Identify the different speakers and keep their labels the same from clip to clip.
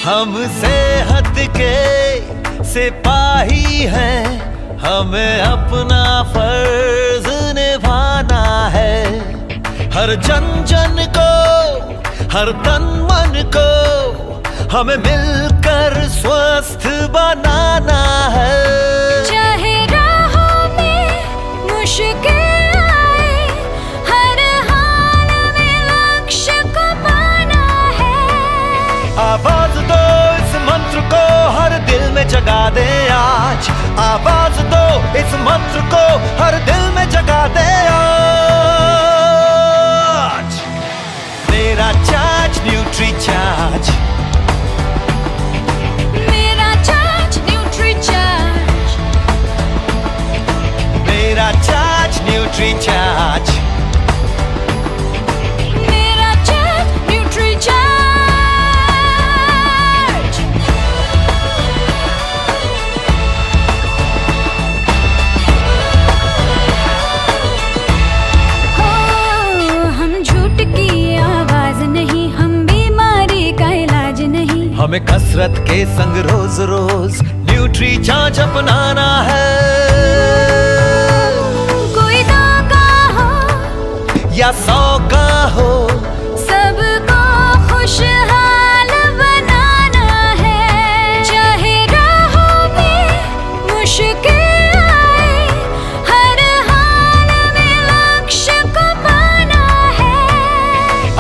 Speaker 1: हमसे हट के सिपाही हैं, हमें अपना फर्ज निभाना है। हर जन जन को, हर तन मन को हमें मिलकर स्वस्थ बनाना है।
Speaker 2: चाहे राहों में मुश्किल आए, हर हाल में लक्ष्य को पाना है।
Speaker 1: आवाज दो इस मंत्र को, हर दिल में जगा दे आज। आवाज दो इस मंत्र को, हर दिल में जगा दे आज। मेरा चार्ज न्यूट्री चार्ज,
Speaker 2: मेरा चार्ज न्यूट्री चार्ज,
Speaker 1: मेरा चार्ज न्यूट्री चार्ज,
Speaker 2: मेरा चार्ज न्यूट्री चार्ज। हो, हम झूठ की आवाज नहीं, हम बीमारी का इलाज नहीं।
Speaker 1: हमें कसरत के संग रोज रोज न्यूट्री चार्ज अपनाना है।
Speaker 2: कोई 2 का हो
Speaker 1: या 100 का हो,
Speaker 2: सबको खुशहाल बनाना है। चाहे राहों में मुश्किल आए, हर हाल में लक्ष्य को पाना है।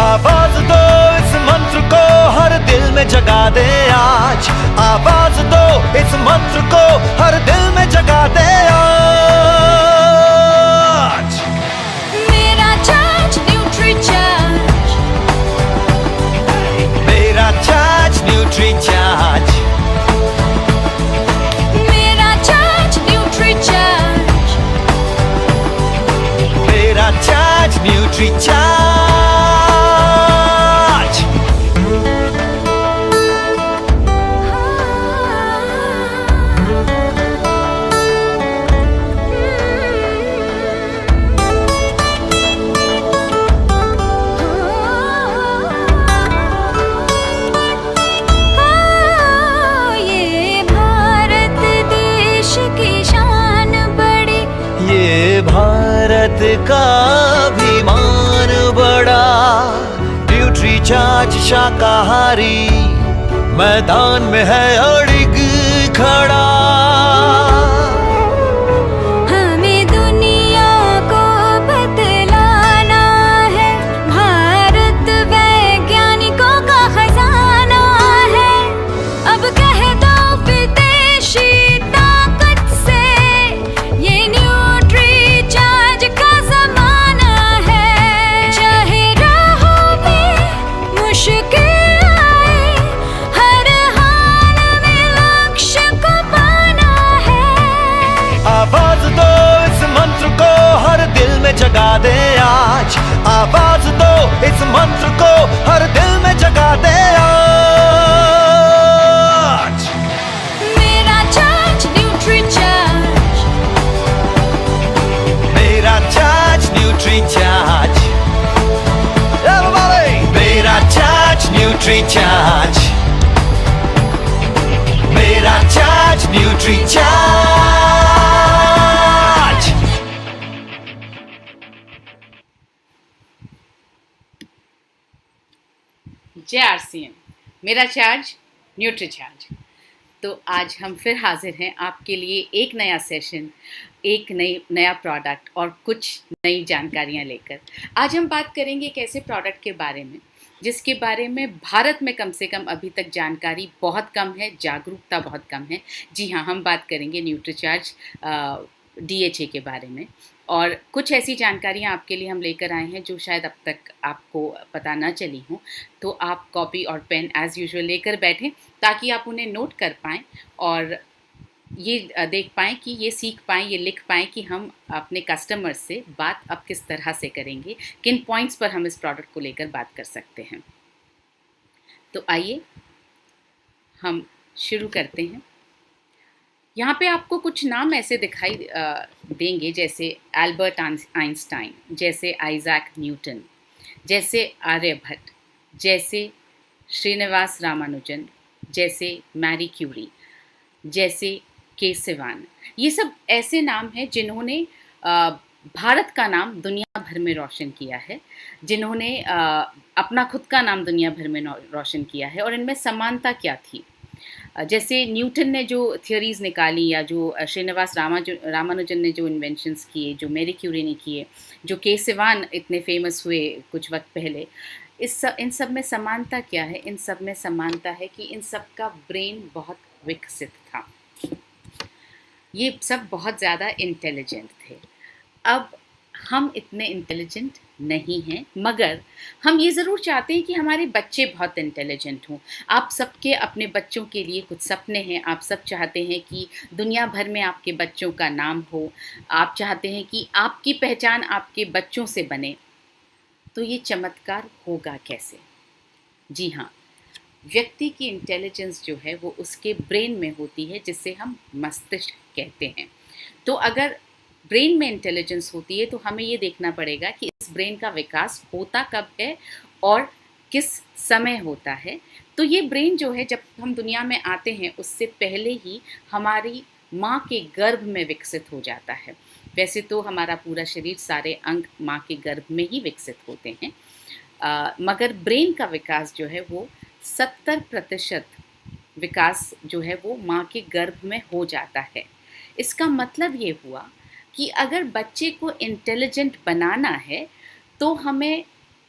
Speaker 1: आवाज दो इस मंत्र को, हर दिल में जगा दे आज। आवाज दो इस मंत्र को, हर दिल में जगा दे आज।
Speaker 2: मेरा चार्ज न्यूट्री चार्ज,
Speaker 1: मेरा चार्ज न्यूट्री चार्ज,
Speaker 2: मेरा चार्ज न्यूट्री चार्ज,
Speaker 1: मेरा चार्ज न्यूट्री चार्ज।
Speaker 2: ये भारत देश की शान बड़ी,
Speaker 1: ये भारत का अभिमान बड़ा। न्यूट्री चार्ज शाकाहारी मैदान में है अड़िग खड़ा।
Speaker 2: हमें दुनिया को बतलाना है, भारत वैज्ञानिकों का खजाना है। अब कह दो विदेशी ताकत से, ये न्यूट्री चार्ज का जमाना है। चाहे राहों में मुश्किल आए, हर हाल में लक्ष्य को पाना है।
Speaker 1: आवाज दो इस मंत्र को, हर दिल में जगा दे आज। आवाज दो इस मंत्र को, हर दिल में जगा दे आज।
Speaker 2: मेरा चार्ज न्यूट्री चार्ज,
Speaker 1: मेरा चार्ज न्यूट्री चार्ज, everybody! मेरा चार्ज न्यूट्री चार्ज, मेरा चार्ज न्यूट्री चार्ज।
Speaker 3: जय आरसीएम, मेरा चार्ज न्यूट्री चार्ज। तो आज हम फिर हाजिर हैं आपके लिए एक नया सेशन, एक नया प्रोडक्ट और कुछ नई जानकारियां लेकर। आज हम बात करेंगे एक ऐसे प्रोडक्ट के बारे में जिसके बारे में भारत में कम से कम अभी तक जानकारी बहुत कम है, जागरूकता बहुत कम है। जी हाँ, हम बात करेंगे न्यूट्री चार्ज DHA के बारे में। और कुछ ऐसी जानकारियाँ आपके लिए हम लेकर आए हैं जो शायद अब तक आपको पता ना चली हों। तो आप कॉपी और पेन एज़ यूजुअल लेकर बैठें ताकि आप उन्हें नोट कर पाएँ और ये देख पाएँ कि ये सीख पाएँ, ये लिख पाएँ कि हम अपने कस्टमर से बात अब किस तरह से करेंगे, किन पॉइंट्स पर हम इस प्रोडक्ट को लेकर बात कर सकते हैं। तो आइए हम शुरू करते हैं। यहाँ पे आपको कुछ नाम ऐसे दिखाई देंगे जैसे एल्बर्ट आइंस्टाइन, जैसे आइजैक न्यूटन, जैसे आर्यभट्ट, जैसे श्रीनिवास रामानुजन, जैसे मैरी क्यूरी, जैसे के सिवान। ये सब ऐसे नाम हैं जिन्होंने भारत का नाम दुनिया भर में रोशन किया है, जिन्होंने अपना खुद का नाम दुनिया भर में रोशन किया है। और इनमें समानता क्या थी? जैसे न्यूटन ने जो थियरीज़ निकाली, या जो श्रीनिवास रामानुजन ने जो इन्वेंशंस किए, जो मैरी क्यूरी ने किए, जो के सिवान इतने फेमस हुए कुछ वक्त पहले, इन सब में समानता क्या है? इन सब में समानता है कि इन सब का ब्रेन बहुत विकसित था। ये सब बहुत ज़्यादा इंटेलिजेंट थे। अब हम इतने इंटेलिजेंट नहीं हैं, मगर हम ये ज़रूर चाहते हैं कि हमारे बच्चे बहुत इंटेलिजेंट हों। आप सबके अपने बच्चों के लिए कुछ सपने हैं। आप सब चाहते हैं कि दुनिया भर में आपके बच्चों का नाम हो। आप चाहते हैं कि आपकी पहचान आपके बच्चों से बने। तो ये चमत्कार होगा कैसे? जी हाँ, व्यक्ति की इंटेलिजेंस जो है वो उसके ब्रेन में होती है, जिसे हम मस्तिष्क कहते हैं। तो अगर ब्रेन में इंटेलिजेंस होती है तो हमें ये देखना पड़ेगा कि इस ब्रेन का विकास होता कब है और किस समय होता है। तो ये ब्रेन जो है, जब हम दुनिया में आते हैं उससे पहले ही हमारी माँ के गर्भ में विकसित हो जाता है। वैसे तो हमारा पूरा शरीर, सारे अंग माँ के गर्भ में ही विकसित होते हैं, मगर ब्रेन का विकास जो है वो 70% विकास जो है वो माँ के गर्भ में हो जाता है। इसका मतलब ये हुआ कि अगर बच्चे को इंटेलिजेंट बनाना है तो हमें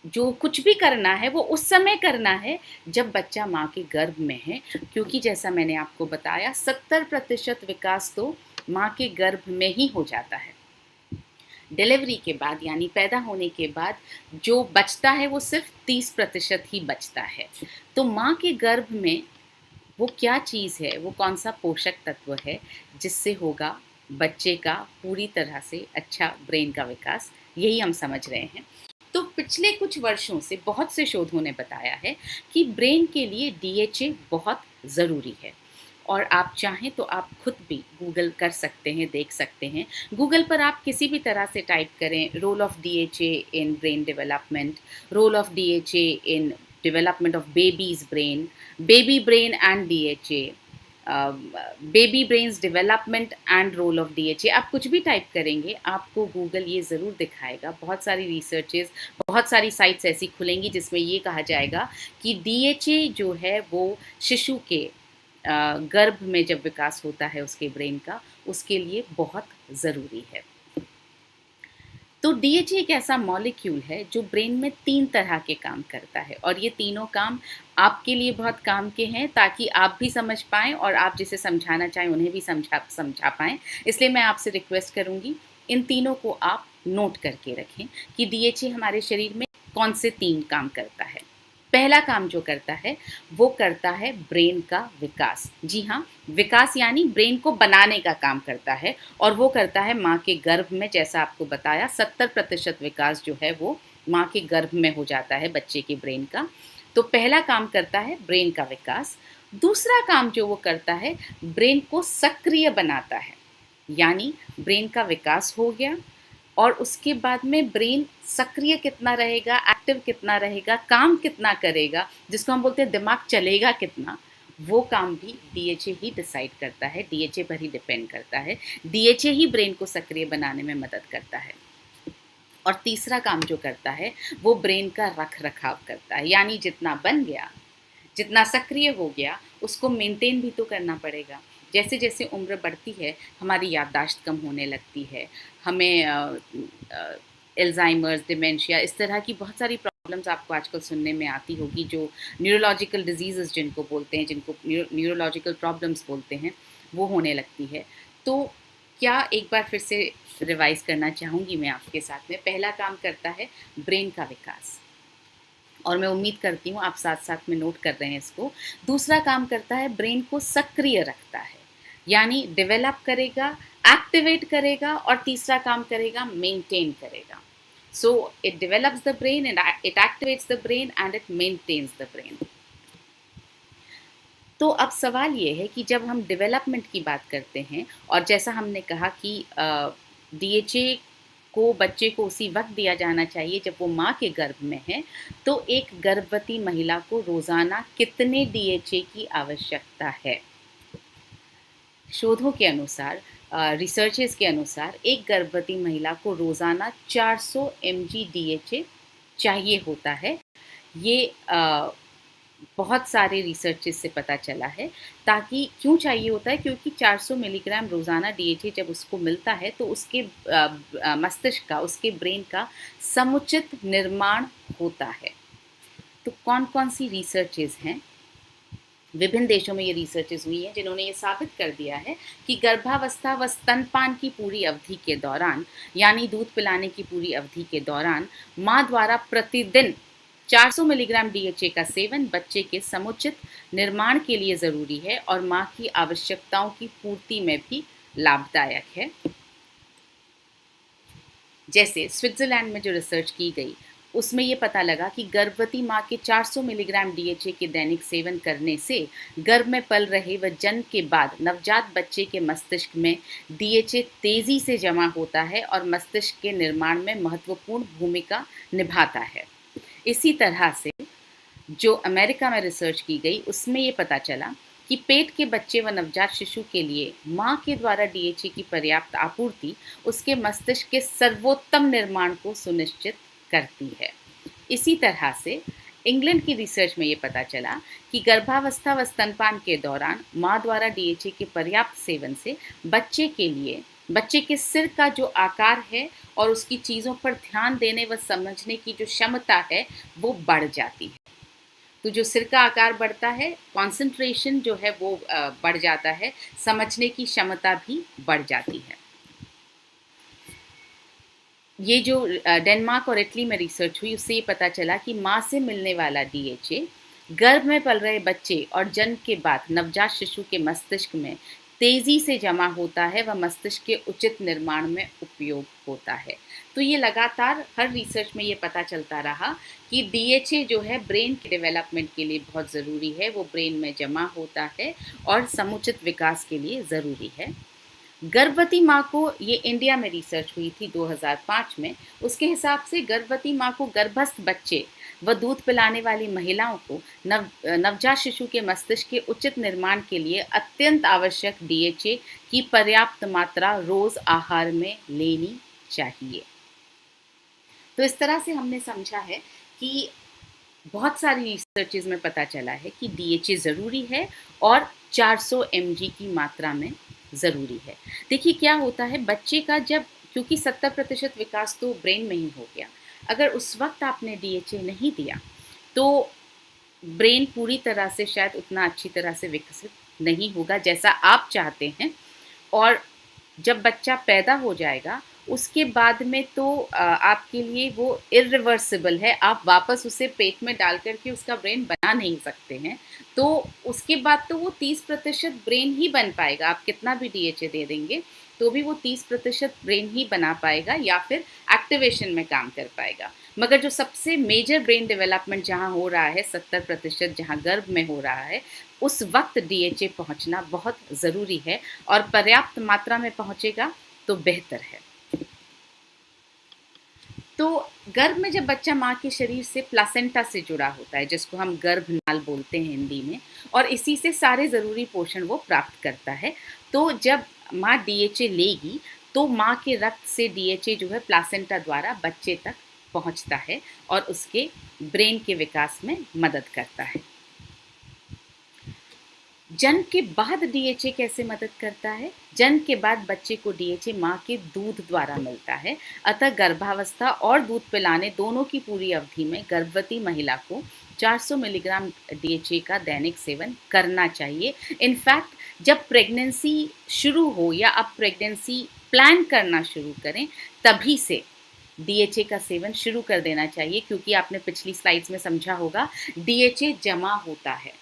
Speaker 3: जो कुछ भी करना है वो उस समय करना है जब बच्चा माँ के गर्भ में है, क्योंकि जैसा मैंने आपको बताया 70% विकास तो माँ के गर्भ में ही हो जाता है। डिलीवरी के बाद, यानी पैदा होने के बाद, जो बचता है वो सिर्फ 30% ही बचता है। तो माँ के गर्भ में वो क्या चीज़ है, वो कौन सा पोषक तत्व है जिससे होगा बच्चे का पूरी तरह से अच्छा ब्रेन का विकास, यही हम समझ रहे हैं। तो पिछले कुछ वर्षों से बहुत से शोधों ने बताया है कि ब्रेन के लिए डीएचए बहुत ज़रूरी है। और आप चाहें तो आप खुद भी गूगल कर सकते हैं, देख सकते हैं। गूगल पर आप किसी भी तरह से टाइप करें, role of DHA in brain development, role of DHA in development of babies brain, baby brain and DHA, baby brains development and role of DHA. आप कुछ भी टाइप करेंगे आपको गूगल ये ज़रूर दिखाएगा। बहुत सारी रिसर्चेस, बहुत सारी साइट्स ऐसी खुलेंगी जिसमें ये कहा जाएगा कि डीएचए जो है वो शिशु के गर्भ में जब विकास होता है उसके ब्रेन का, उसके लिए बहुत ज़रूरी है। तो डीएचए एक ऐसा मॉलिक्यूल है जो ब्रेन में 3 तरह के काम करता है, और ये तीनों काम आपके लिए बहुत काम के हैं, ताकि आप भी समझ पाएँ और आप जिसे समझाना चाहें उन्हें भी समझा पाएँ। इसलिए मैं आपसे रिक्वेस्ट करूँगी, इन तीनों को आप नोट करके रखें कि डीएचए हमारे शरीर में कौन से 3 काम करता है। पहला काम जो करता है वो करता है ब्रेन का विकास। जी हाँ, विकास यानी ब्रेन को बनाने का काम करता है, और वो करता है माँ के गर्भ में। जैसा आपको बताया 70% विकास जो है वो माँ के गर्भ में हो जाता है बच्चे के ब्रेन का। तो पहला काम करता है ब्रेन का विकास। दूसरा काम जो वो करता है, ब्रेन को सक्रिय बनाता है, यानी ब्रेन का विकास हो गया और उसके बाद में ब्रेन सक्रिय कितना रहेगा, एक्टिव कितना रहेगा, काम कितना करेगा, जिसको हम बोलते हैं दिमाग चलेगा कितना, वो काम भी डीएचए ही डिसाइड करता है, डीएचए पर ही डिपेंड करता है। डीएचए ही ब्रेन को सक्रिय बनाने में मदद करता है। और तीसरा काम जो करता है वो ब्रेन का रख रखाव करता है, यानी जितना बन गया, जितना सक्रिय हो गया, उसको मेंटेन भी तो करना पड़ेगा। जैसे जैसे उम्र बढ़ती है हमारी याददाश्त कम होने लगती है, हमें अल्जाइमर्स, डिमेंशिया, इस तरह की बहुत सारी प्रॉब्लम्स आपको आजकल सुनने में आती होगी, जो न्यूरोलॉजिकल डिजीज़ जिनको बोलते हैं, जिनको न्यूरोलॉजिकल प्रॉब्लम्स बोलते हैं, वो होने लगती है। तो क्या एक बार फिर से रिवाइज करना चाहूँगी मैं आपके साथ में। पहला काम करता है ब्रेन का विकास, और मैं उम्मीद करती हूँ आप साथ साथ में नोट कर रहे हैं इसको। दूसरा काम करता है ब्रेन को सक्रिय रखता है, यानी डेवलप करेगा, एक्टिवेट करेगा, और तीसरा काम करेगा मेंटेन करेगा। So it develops the brain, it activates the brain and it maintains the brain. तो अब सवाल ये है कि जब हम डेवलपमेंट की बात करते हैं, और जैसा हमने कहा कि डीएचए को बच्चे को उसी वक्त दिया जाना चाहिए जब वो माँ के गर्भ में है, तो एक गर्भवती महिला को रोज़ाना कितने डीएचए की आवश्यकता है? शोधों के अनुसार, रिसर्चेस के अनुसार एक गर्भवती महिला को रोज़ाना 400 mg डीएचए चाहिए होता है। ये बहुत सारे रिसर्चेस से पता चला है। ताकि क्यों चाहिए होता है, क्योंकि 400 मिलीग्राम रोज़ाना डीएचए जब उसको मिलता है तो उसके मस्तिष्क का, उसके ब्रेन का समुचित निर्माण होता है। तो कौन कौन सी रिसर्चेस हैं? विभिन्न देशों में ये रिसर्चेस हुई हैं जिन्होंने ये साबित कर दिया है कि गर्भावस्था व स्तनपान की पूरी अवधि के दौरान, यानी दूध पिलाने की पूरी अवधि के दौरान, माँ द्वारा प्रतिदिन 400 मिलीग्राम डीएचए का सेवन बच्चे के समुचित निर्माण के लिए ज़रूरी है और माँ की आवश्यकताओं की पूर्ति में भी लाभदायक है। जैसे स्विट्ज़रलैंड में जो रिसर्च की गई, उसमें ये पता लगा कि गर्भवती माँ के 400 मिलीग्राम डीएचए के दैनिक सेवन करने से गर्भ में पल रहे व जन्म के बाद नवजात बच्चे के मस्तिष्क में डीएचए तेज़ी से जमा होता है और मस्तिष्क के निर्माण में महत्वपूर्ण भूमिका निभाता है। इसी तरह से जो अमेरिका में रिसर्च की गई, उसमें ये पता चला कि पेट के बच्चे व नवजात शिशु के लिए माँ के द्वारा डीएचए की पर्याप्त आपूर्ति उसके मस्तिष्क के सर्वोत्तम निर्माण को सुनिश्चित करती है। इसी तरह से इंग्लैंड की रिसर्च में ये पता चला कि गर्भावस्था व स्तनपान के दौरान माँ द्वारा डीएचए के पर्याप्त सेवन से बच्चे के सिर का जो आकार है और उसकी चीज़ों पर ध्यान देने व समझने की जो क्षमता है वो बढ़ जाती है। तो जो सिर का आकार बढ़ता है, कंसंट्रेशन जो है वो बढ़ जाता है, समझने की क्षमता भी बढ़ जाती है। ये जो डेनमार्क और इटली में रिसर्च हुई, उससे ये पता चला कि माँ से मिलने वाला डीएचए गर्भ में पल रहे बच्चे और जन्म के बाद नवजात शिशु के मस्तिष्क में तेज़ी से जमा होता है व मस्तिष्क के उचित निर्माण में उपयोग होता है। तो ये लगातार हर रिसर्च में ये पता चलता रहा कि डीएचए जो है ब्रेन के डेवलपमेंट के लिए बहुत ज़रूरी है, वो ब्रेन में जमा होता है और समुचित विकास के लिए ज़रूरी है। गर्भवती माँ को, ये इंडिया में रिसर्च हुई थी 2005 में, उसके हिसाब से गर्भवती माँ को गर्भस्थ बच्चे व दूध पिलाने वाली महिलाओं को नवजात शिशु के मस्तिष्क के उचित निर्माण के लिए अत्यंत आवश्यक डीएचए की पर्याप्त मात्रा रोज़ आहार में लेनी चाहिए। तो इस तरह से हमने समझा है कि बहुत सारी रिसर्चेज में पता चला है कि डीएचए ज़रूरी है और 400 mg की मात्रा में ज़रूरी है। देखिए क्या होता है, बच्चे का जब, क्योंकि 70% विकास तो ब्रेन में ही हो गया, अगर उस वक्त आपने डीएचए नहीं दिया तो ब्रेन पूरी तरह से शायद उतना अच्छी तरह से विकसित नहीं होगा जैसा आप चाहते हैं। और जब बच्चा पैदा हो जाएगा उसके बाद में तो आपके लिए वो इरिवर्सिबल है, आप वापस उसे पेट में डाल करके उसका ब्रेन बना नहीं सकते हैं। तो उसके बाद तो वो 30% ब्रेन ही बन पाएगा, आप कितना भी डीएचए दे देंगे तो भी वो 30% ब्रेन ही बना पाएगा या फिर एक्टिवेशन में काम कर पाएगा। मगर जो सबसे मेजर ब्रेन डेवलपमेंट जहाँ हो रहा है, 70% जहाँ गर्भ में हो रहा है, उस वक्त डीएचए पहुँचना बहुत ज़रूरी है और पर्याप्त मात्रा में पहुँचेगा तो बेहतर है। तो गर्भ में जब बच्चा माँ के शरीर से प्लासेंटा से जुड़ा होता है, जिसको हम गर्भनाल बोलते हैं हिंदी में, और इसी से सारे ज़रूरी पोषण वो प्राप्त करता है। तो जब माँ डीएचए लेगी तो माँ के रक्त से डीएचए जो है प्लासेंटा द्वारा बच्चे तक पहुँचता है और उसके ब्रेन के विकास में मदद करता है। जन्म के बाद डीएचए कैसे मदद करता है? जन्म के बाद बच्चे को डीएचए माँ के दूध द्वारा मिलता है, अतः गर्भावस्था और दूध पिलाने दोनों की पूरी अवधि में गर्भवती महिला को 400 मिलीग्राम डीएचए का दैनिक सेवन करना चाहिए। इनफैक्ट जब प्रेगनेंसी शुरू हो या आप प्रेगनेंसी प्लान करना शुरू करें, तभी से डीएचए का सेवन शुरू कर देना चाहिए, क्योंकि आपने पिछली स्लाइड्स में समझा होगा डीएचए जमा होता है।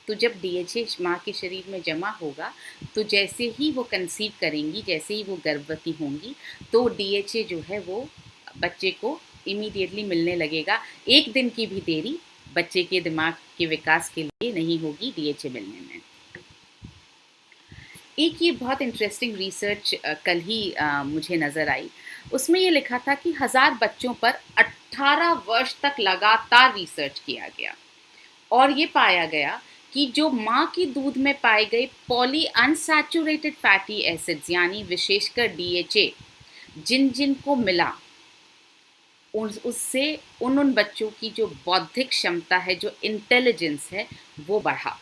Speaker 3: तो जब डीएचए माँ के शरीर में जमा होगा तो जैसे ही वो कंसीव करेंगी, जैसे ही वो गर्भवती होंगी, तो डीएचए जो है वो बच्चे को इमीडिएटली मिलने लगेगा। एक दिन की भी देरी बच्चे के दिमाग के विकास के लिए नहीं होगी डीएचए मिलने में। एक ये बहुत इंटरेस्टिंग रिसर्च कल ही मुझे नज़र आई। उसमें ये लिखा था कि 1000 बच्चों पर 18 वर्ष तक लगातार रिसर्च किया गया और ये पाया गया कि जो माँ की दूध में पाए गए पॉली अनसैचुरेटेड फैटी एसिड्स यानी विशेषकर डीएचए जिन जिन को मिला उससे उन बच्चों की जो बौद्धिक क्षमता है, जो इंटेलिजेंस है, वो बढ़ा।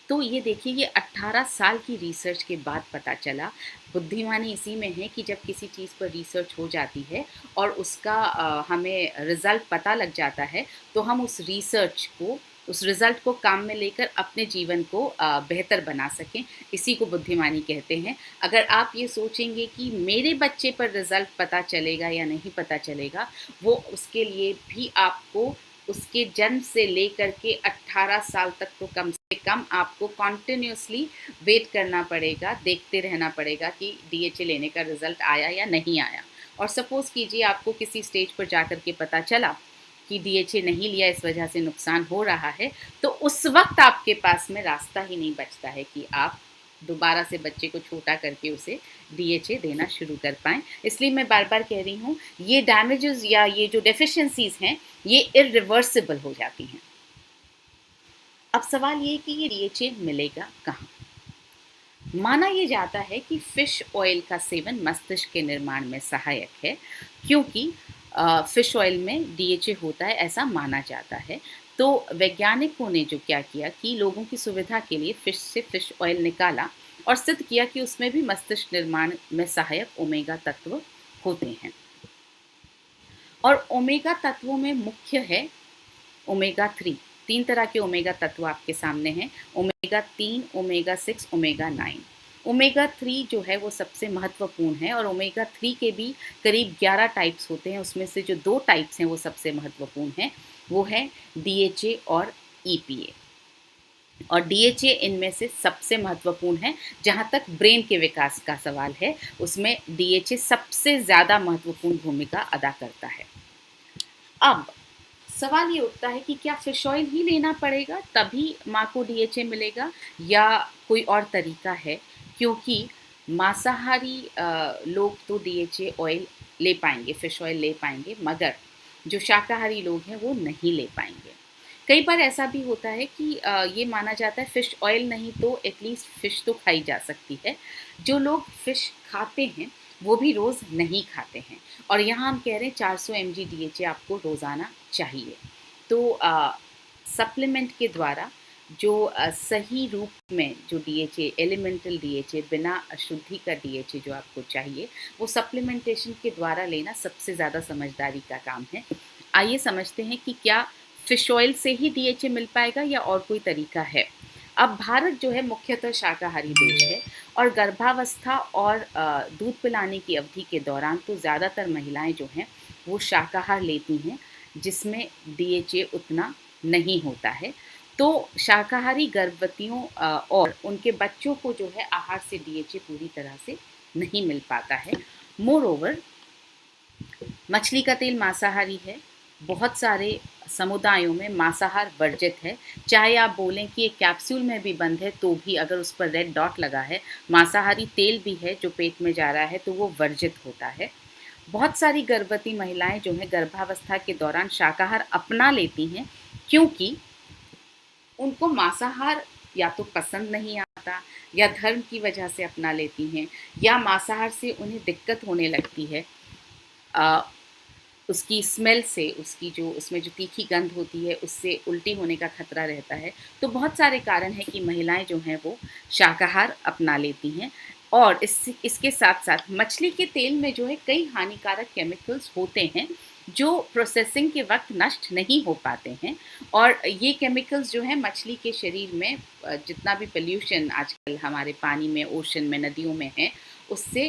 Speaker 3: तो ये देखिए, ये 18 साल की रिसर्च के बाद पता चला। बुद्धिमानी इसी में है कि जब किसी चीज़ पर रिसर्च हो जाती है और उसका हमें रिज़ल्ट पता लग जाता है, तो हम उस रिज़ल्ट को काम में लेकर अपने जीवन को बेहतर बना सकें। इसी को बुद्धिमानी कहते हैं। अगर आप ये सोचेंगे कि मेरे बच्चे पर रिज़ल्ट पता चलेगा या नहीं पता चलेगा, वो उसके लिए भी आपको उसके जन्म से लेकर के 18 साल तक तो कम से कम आपको कॉन्टिन्यूसली वेट करना पड़ेगा, देखते रहना पड़ेगा कि डीएचए लेने का रिज़ल्ट आया या नहीं आया। और सपोज़ कीजिए आपको किसी स्टेज पर जाकर के पता चला कि डीएचए नहीं लिया, इस वजह से नुकसान हो रहा है, तो उस वक्त आपके पास में रास्ता ही नहीं बचता है कि आप दोबारा से बच्चे को छोटा करके उसे डीएचए देना शुरू कर पाएँ। इसलिए मैं बार बार कह रही हूँ, ये डैमेजेस या ये जो डेफिशिएंसीज़ हैं, ये इरिवर्सिबल हो जाती हैं। अब सवाल ये है कि ये डीएचए मिलेगा कहाँ? माना ये जाता है कि फ़िश ऑयल का सेवन मस्तिष्क के निर्माण में सहायक है, क्योंकि फ़िश ऑयल में डीएचए होता है, ऐसा माना जाता है। तो वैज्ञानिकों ने जो क्या किया कि लोगों की सुविधा के लिए फ़िश से फ़िश ऑयल निकाला और सिद्ध किया कि उसमें भी मस्तिष्क निर्माण में सहायक ओमेगा तत्व होते हैं। और ओमेगा तत्वों में मुख्य है ओमेगा 3। 3 तरह के ओमेगा तत्व आपके सामने हैं, ओमेगा 3, ओमेगा 6, ओमेगा 9। ओमेगा 3 जो है वो सबसे महत्वपूर्ण है और ओमेगा 3 के भी करीब 11 टाइप्स होते हैं। उसमें से जो 2 टाइप्स हैं वो सबसे महत्वपूर्ण हैं, वो है डीएचए और ईपीए। और डीएचए इनमें से सबसे महत्वपूर्ण है। जहाँ तक ब्रेन के विकास का सवाल है, उसमें डीएचए सबसे ज़्यादा महत्वपूर्ण भूमिका अदा करता है। अब सवाल ये उठता है कि क्या फ़िश ऑयल ही लेना पड़ेगा तभी माँ को डीएचए मिलेगा या कोई और तरीका है? क्योंकि मांसाहारी लोग तो डीएचए ऑयल ले पाएंगे, फ़िश ऑयल ले पाएंगे, मगर जो शाकाहारी लोग हैं वो नहीं ले पाएंगे। कई बार ऐसा भी होता है कि ये माना जाता है फ़िश ऑयल नहीं तो एटलीस्ट फ़िश तो खाई जा सकती है। जो लोग फ़िश खाते हैं वो भी रोज़ नहीं खाते हैं और यहाँ हम कह रहे हैं 400 mg डीएचए आपको रोज़ाना चाहिए। तो सप्लीमेंट के द्वारा जो सही रूप में जो डीएचए, एलिमेंटल डीएचए, बिना अशुद्धि का डीएचए जो आपको चाहिए, वो सप्लीमेंटेशन के द्वारा लेना सबसे ज़्यादा समझदारी का काम है। आइए समझते हैं कि क्या फ़िश ऑयल से ही डीएचए मिल पाएगा या और कोई तरीका है। अब भारत जो है मुख्यतः शाकाहारी देश है और गर्भावस्था और दूध पिलाने की अवधि के दौरान तो ज़्यादातर महिलाएं जो हैं वो शाकाहार लेती हैं, जिसमें डीएचए उतना नहीं होता है। तो शाकाहारी गर्भवतियों और उनके बच्चों को जो है आहार से डीएचए पूरी तरह से नहीं मिल पाता है। मोरओवर मछली का तेल मांसाहारी है। बहुत सारे समुदायों में मांसाहार वर्जित है। चाहे आप बोलें कि एक कैप्सूल में भी बंद है तो भी अगर उस पर रेड डॉट लगा है, मांसाहारी तेल भी है जो पेट में जा रहा है, तो वो वर्जित होता है। बहुत सारी गर्भवती महिलाएं जो हैं गर्भावस्था के दौरान शाकाहार अपना लेती हैं क्योंकि उनको मांसाहार या तो पसंद नहीं आता या धर्म की वजह से अपना लेती हैं या मांसाहार से उन्हें दिक्कत होने लगती है। उसकी स्मेल से, उसकी जो उसमें जो तीखी गंध होती है उससे उल्टी होने का खतरा रहता है। तो बहुत सारे कारण हैं कि महिलाएं जो हैं वो शाकाहार अपना लेती हैं। और इसके साथ साथ मछली के तेल में जो है कई हानिकारक केमिकल्स होते हैं जो प्रोसेसिंग के वक्त नष्ट नहीं हो पाते हैं। और ये केमिकल्स जो हैं मछली के शरीर में जितना भी पोल्यूशन आजकल हमारे पानी में, ओशन में, नदियों में है, उससे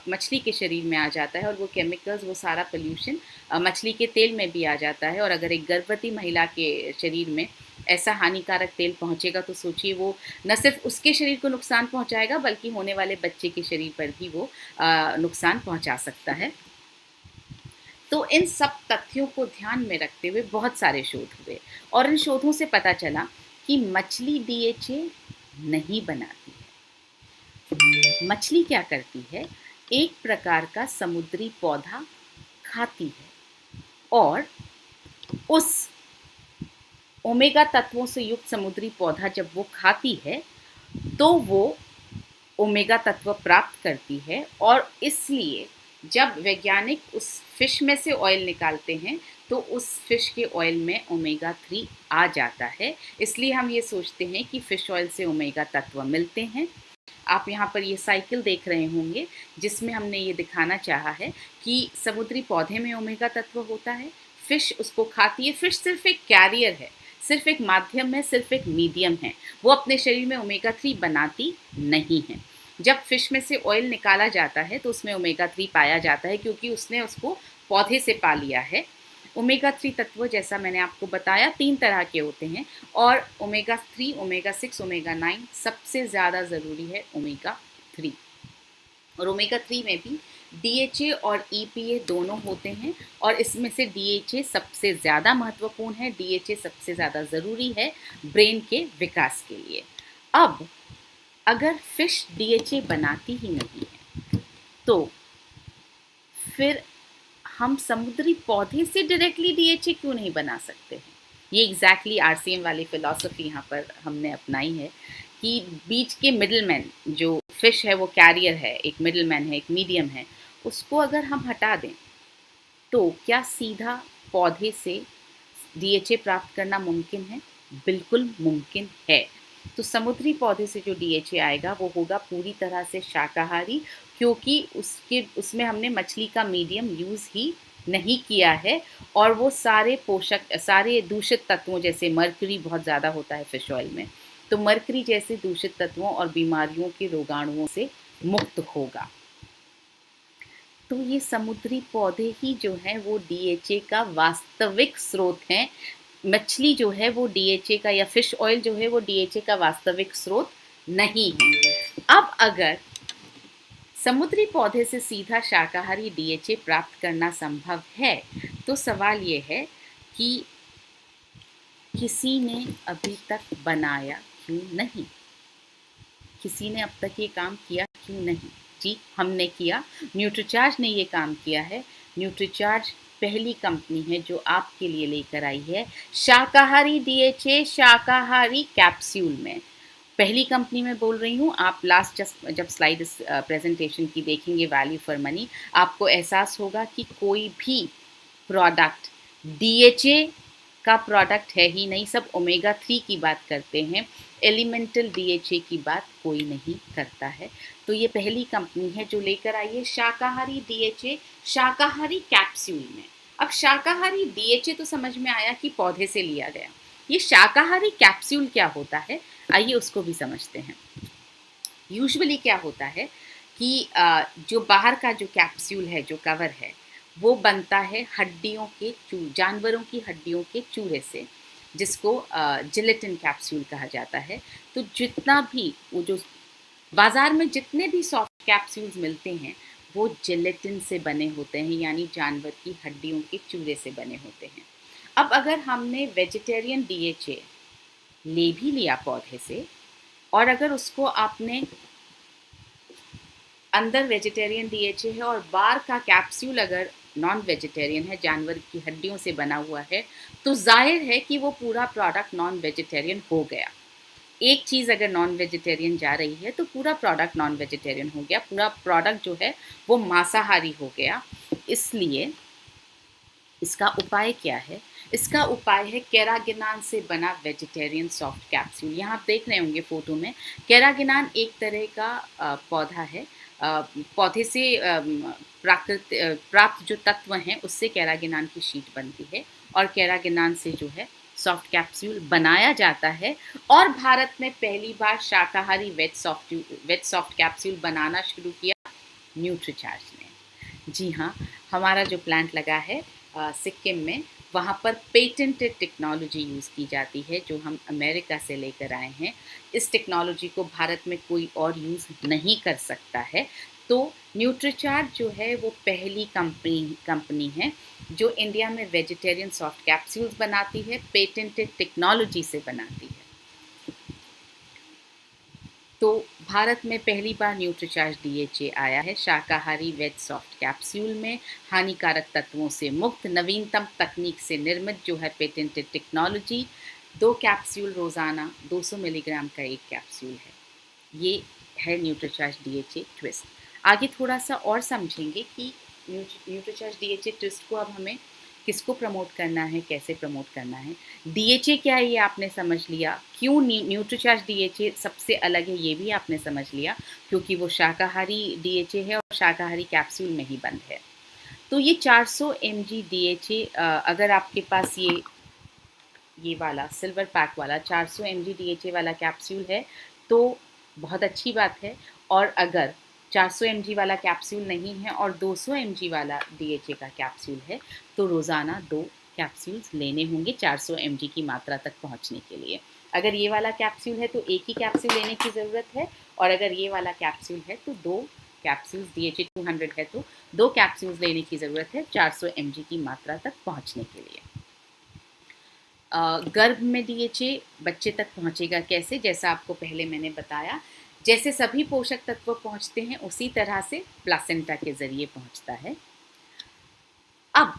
Speaker 3: मछली के शरीर में आ जाता है और वो केमिकल्स, वो सारा पोल्यूशन मछली के तेल में भी आ जाता है। और अगर एक गर्भवती महिला के शरीर में ऐसा हानिकारक तेल पहुंचेगा तो सोचिए वो न सिर्फ उसके शरीर को नुकसान पहुंचाएगा बल्कि होने वाले बच्चे के शरीर पर भी वो नुकसान पहुंचा सकता है। तो इन सब तथ्यों को ध्यान में रखते हुए बहुत सारे शोध हुए और इन शोधों से पता चला कि मछली डीएचए नहीं बनाती है। मछली क्या करती है एक प्रकार का समुद्री पौधा खाती है और उस ओमेगा तत्वों से युक्त समुद्री पौधा जब वो खाती है तो वो ओमेगा तत्व प्राप्त करती है और इसलिए जब वैज्ञानिक उस फिश में से ऑयल निकालते हैं तो उस फिश के ऑयल में ओमेगा 3 आ जाता है। इसलिए हम ये सोचते हैं कि फिश ऑयल से ओमेगा तत्व मिलते हैं। आप यहाँ पर ये साइकिल देख रहे होंगे जिसमें हमने ये दिखाना चाहा है कि समुद्री पौधे में ओमेगा तत्व होता है, फिश उसको खाती है। फिश सिर्फ एक कैरियर है, सिर्फ एक माध्यम है, सिर्फ एक मीडियम है, वो अपने शरीर में ओमेगा 3 बनाती नहीं है। जब फिश में से ऑयल निकाला जाता है तो उसमें ओमेगा 3 पाया जाता है क्योंकि उसने उसको पौधे से पा लिया है। ओमेगा 3 तत्व जैसा मैंने आपको बताया 3 तरह के होते हैं और ओमेगा 3, ओमेगा 6, ओमेगा 9 सबसे ज़्यादा ज़रूरी है ओमेगा 3। और ओमेगा 3 में भी DHA और EPA दोनों होते हैं और इसमें से DHA सबसे ज़्यादा महत्वपूर्ण है, DHA सबसे ज़्यादा ज़रूरी है ब्रेन के विकास के लिए। अब अगर फिश DHA बनाती ही नहीं है तो फिर हम समुद्री पौधे से डायरेक्टली DHA क्यों नहीं बना सकते हैं? ये एग्जैक्टली RCM वाली फिलॉसफी यहाँ पर हमने अपनाई है कि बीच के मिडलमैन जो फिश है वो कैरियर है, एक मिडलमैन है, एक मीडियम है, उसको अगर हम हटा दें तो क्या सीधा पौधे से DHA प्राप्त करना मुमकिन है? बिल्कुल मुमकिन है। तो समुद्री पौधे से जो DHA आएगा वो होगा पूरी तरह से शाकाहारी क्योंकि उसमें हमने मछली का मीडियम यूज़ ही नहीं किया है और वो सारे पोषक, सारे दूषित तत्वों जैसे मर्करी बहुत ज़्यादा होता है फिश ऑयल में, तो मर्करी जैसे दूषित तत्वों और बीमारियों के रोगाणुओं से मुक्त होगा। तो ये समुद्री पौधे ही जो हैं वो DHA का वास्तविक स्रोत हैं। मछली जो है वो DHA का या फिश ऑयल जो है वो DHA का वास्तविक स्रोत नहीं है। अब अगर समुद्री पौधे से सीधा शाकाहारी DHA प्राप्त करना संभव है तो सवाल ये है कि किसी ने अभी तक बनाया क्यों नहीं? किसी ने अब तक ये काम किया क्यों नहीं? जी हमने किया, न्यूट्रीचार्ज ने ये काम किया है। न्यूट्रीचार्ज पहली कंपनी है जो आपके लिए लेकर आई है शाकाहारी DHA शाकाहारी कैप्सूल में। पहली कंपनी में बोल रही हूँ, आप लास्ट जब स्लाइड इस प्रेजेंटेशन की देखेंगे वैल्यू फॉर मनी, आपको एहसास होगा कि कोई भी प्रोडक्ट DHA का प्रोडक्ट है ही नहीं, सब ओमेगा 3 की बात करते हैं, एलिमेंटल DHA की बात कोई नहीं करता है। तो ये पहली कंपनी है जो लेकर आई है शाकाहारी DHA शाकाहारी कैप्सूल में। अब शाकाहारी DHA तो समझ में आया कि पौधे से लिया गया, ये शाकाहारी कैप्सूल क्या होता है आइए उसको भी समझते हैं। यूजुअली क्या होता है कि जो बाहर का जो कैप्सूल है, जो कवर है, वो बनता है हड्डियों के जानवरों की हड्डियों के चूरे से, जिसको जिलेटिन कैप्सूल कहा जाता है। तो जितना भी वो जो बाज़ार में जितने भी सॉफ्ट कैप्सूल्स मिलते हैं वो जिलेटिन से बने होते हैं, यानी जानवर की हड्डियों के चूरे से बने होते हैं। अब अगर हमने वेजिटेरियन DHA ले भी लिया पौधे से और अगर उसको आपने अंदर वेजिटेरियन DHA है और बाहर का कैप्सूल अगर नॉन वेजिटेरियन है, जानवर की हड्डियों से बना हुआ है, तो जाहिर है कि वो पूरा प्रोडक्ट नॉन वेजिटेरियन हो गया। एक चीज़ अगर नॉन वेजिटेरियन जा रही है तो पूरा प्रोडक्ट नॉन वेजिटेरियन हो गया, पूरा प्रोडक्ट जो है वो मांसाहारी हो गया। इसलिए इसका उपाय क्या है? इसका उपाय है कैरागिनान से बना वेजिटेरियन सॉफ्ट कैप्सूल। यहाँ आप देख रहे होंगे फ़ोटो में, कैरागिनान एक तरह का पौधा है, पौधे से प्राप्त जो तत्व हैं उससे कैरागिनान की शीट बनती है और कैरागिनान से जो है सॉफ्ट कैप्सूल बनाया जाता है। और भारत में पहली बार शाकाहारी वेज सॉफ्ट कैप्सूल बनाना शुरू किया न्यूट्रीचार्ज ने। जी हाँ, हमारा जो प्लांट लगा है सिक्किम में, वहाँ पर पेटेंटेड टेक्नोलॉजी यूज़ की जाती है जो हम अमेरिका से लेकर आए हैं। इस टेक्नोलॉजी को भारत में कोई और यूज़ नहीं कर सकता है। तो न्यूट्रीचार्ज जो है वो पहली कंपनी है जो इंडिया में वेजिटेरियन सॉफ्ट कैप्सूल्स बनाती है, पेटेंटेड टेक्नोलॉजी से बनाती है। तो भारत में पहली बार न्यूट्रीचार्ज डीएचए आया है शाकाहारी वेज सॉफ्ट कैप्सूल में, हानिकारक तत्वों से मुक्त नवीनतम तकनीक से निर्मित जो है पेटेंटेड टेक्नोलॉजी। 2 कैप्सूल रोज़ाना 200 मिलीग्राम का एक कैप्सूल है। ये है न्यूट्रीचार्ज डीएचए ट्विस्ट। आगे थोड़ा सा और समझेंगे कि न्यूट्रीचार्ज डीएचए ट्विस्ट को अब हमें किसको प्रमोट करना है, कैसे प्रमोट करना है। डीएचए क्या है ये आपने समझ लिया, क्यों न्यूट्रीचार्ज डीएचए सबसे अलग है ये भी आपने समझ लिया, क्योंकि वो शाकाहारी डीएचए है और शाकाहारी कैप्सूल में ही बंद है। तो ये 400 mg डीएचए, अगर आपके पास ये वाला सिल्वर पैक वाला 400 mg डीएचए वाला कैप्सूल है तो बहुत अच्छी बात है। और अगर 400 mg वाला कैप्सूल नहीं है और 200 mg वाला डीएचए का कैप्सूल है तो रोज़ाना 2 कैप्सूल्स लेने होंगे 400 mg की मात्रा तक पहुंचने के लिए। अगर ये वाला कैप्सूल है तो एक ही कैप्सूल लेने की ज़रूरत है, और अगर ये वाला कैप्सूल है तो 2 कैप्सूल्स, डीएचए 200 है तो 2 कैप्सूल्स लेने की ज़रूरत है 400 mg की मात्रा तक पहुँचने के लिए। गर्भ में डीएचए बच्चे तक पहुंचेगा कैसे, जैसा आपको पहले मैंने बताया, जैसे सभी पोषक तत्व पहुंचते हैं उसी तरह से प्लासेंटा के ज़रिए पहुंचता है। अब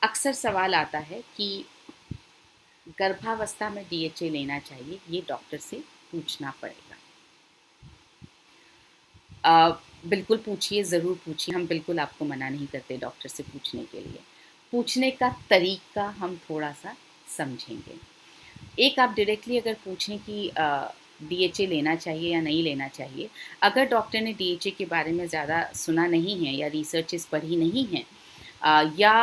Speaker 3: अक्सर सवाल आता है कि गर्भावस्था में डीएचए लेना चाहिए, ये डॉक्टर से पूछना पड़ेगा। बिल्कुल पूछिए, ज़रूर पूछिए, हम बिल्कुल आपको मना नहीं करते डॉक्टर से पूछने के लिए। पूछने का तरीका हम थोड़ा सा समझेंगे। एक, आप डायरेक्टली अगर पूछें कि डीएचए लेना चाहिए या नहीं लेना चाहिए, अगर डॉक्टर ने डीएचए के बारे में ज़्यादा सुना नहीं है या रिसर्चेस पढ़ी नहीं हैं, या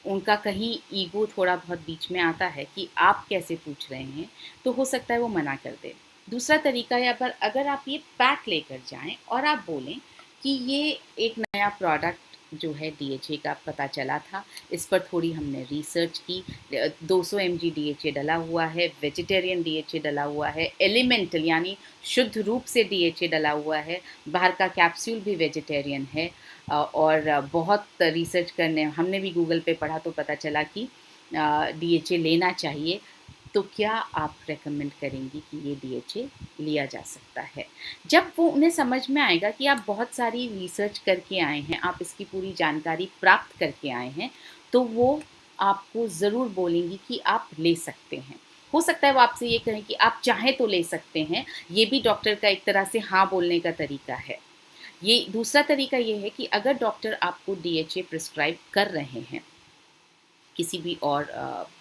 Speaker 3: उनका कहीं ईगो थोड़ा बहुत बीच में आता है कि आप कैसे पूछ रहे हैं, तो हो सकता है वो मना कर दे। दूसरा तरीका है, अगर आप ये पैक लेकर जाएं और आप बोलें कि ये एक नया प्रोडक्ट जो है डीएचए का पता चला था, इस पर थोड़ी हमने रिसर्च की, 200 mg डीएचए डला हुआ है, वेजिटेरियन डीएचए डला हुआ है, एलिमेंटल यानी शुद्ध रूप से डीएचए डला हुआ है, बाहर का कैप्सूल भी वेजिटेरियन है, और बहुत रिसर्च करने हमने भी गूगल पे पढ़ा तो पता चला कि डीएचए लेना चाहिए। तो क्या आप रेकमेंड करेंगी कि ये डीएचए लिया जा सकता है? जब वो उन्हें समझ में आएगा कि आप बहुत सारी रिसर्च करके आए हैं, आप इसकी पूरी जानकारी प्राप्त करके आए हैं, तो वो आपको ज़रूर बोलेंगी कि आप ले सकते हैं। हो सकता है वो आपसे ये कहें कि आप चाहें तो ले सकते हैं, ये भी डॉक्टर का एक तरह से हाँ बोलने का तरीका है। ये दूसरा तरीका ये है कि अगर डॉक्टर आपको डीएचए प्रिस्क्राइब कर रहे हैं किसी भी और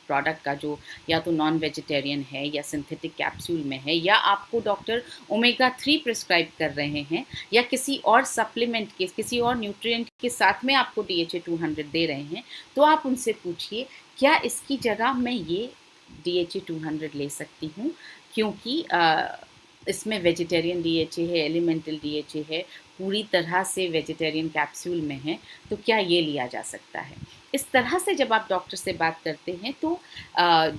Speaker 3: प्रोडक्ट का जो या तो नॉन वेजिटेरियन है या सिंथेटिक कैप्सूल में है, या आपको डॉक्टर ओमेगा 3 प्रिस्क्राइब कर रहे हैं, या किसी और सप्लीमेंट के, किसी और न्यूट्रिएंट के साथ में आपको डीएचए 200 दे रहे हैं, तो आप उनसे पूछिए क्या इसकी जगह मैं ये डीएचए 200 ले सकती हूँ, क्योंकि इसमें वेजिटेरियन डीएचए है, एलिमेंटल डीएचए है, पूरी तरह से वेजिटेरियन कैप्सूल में है, तो क्या ये लिया जा सकता है। इस तरह से जब आप डॉक्टर से बात करते हैं तो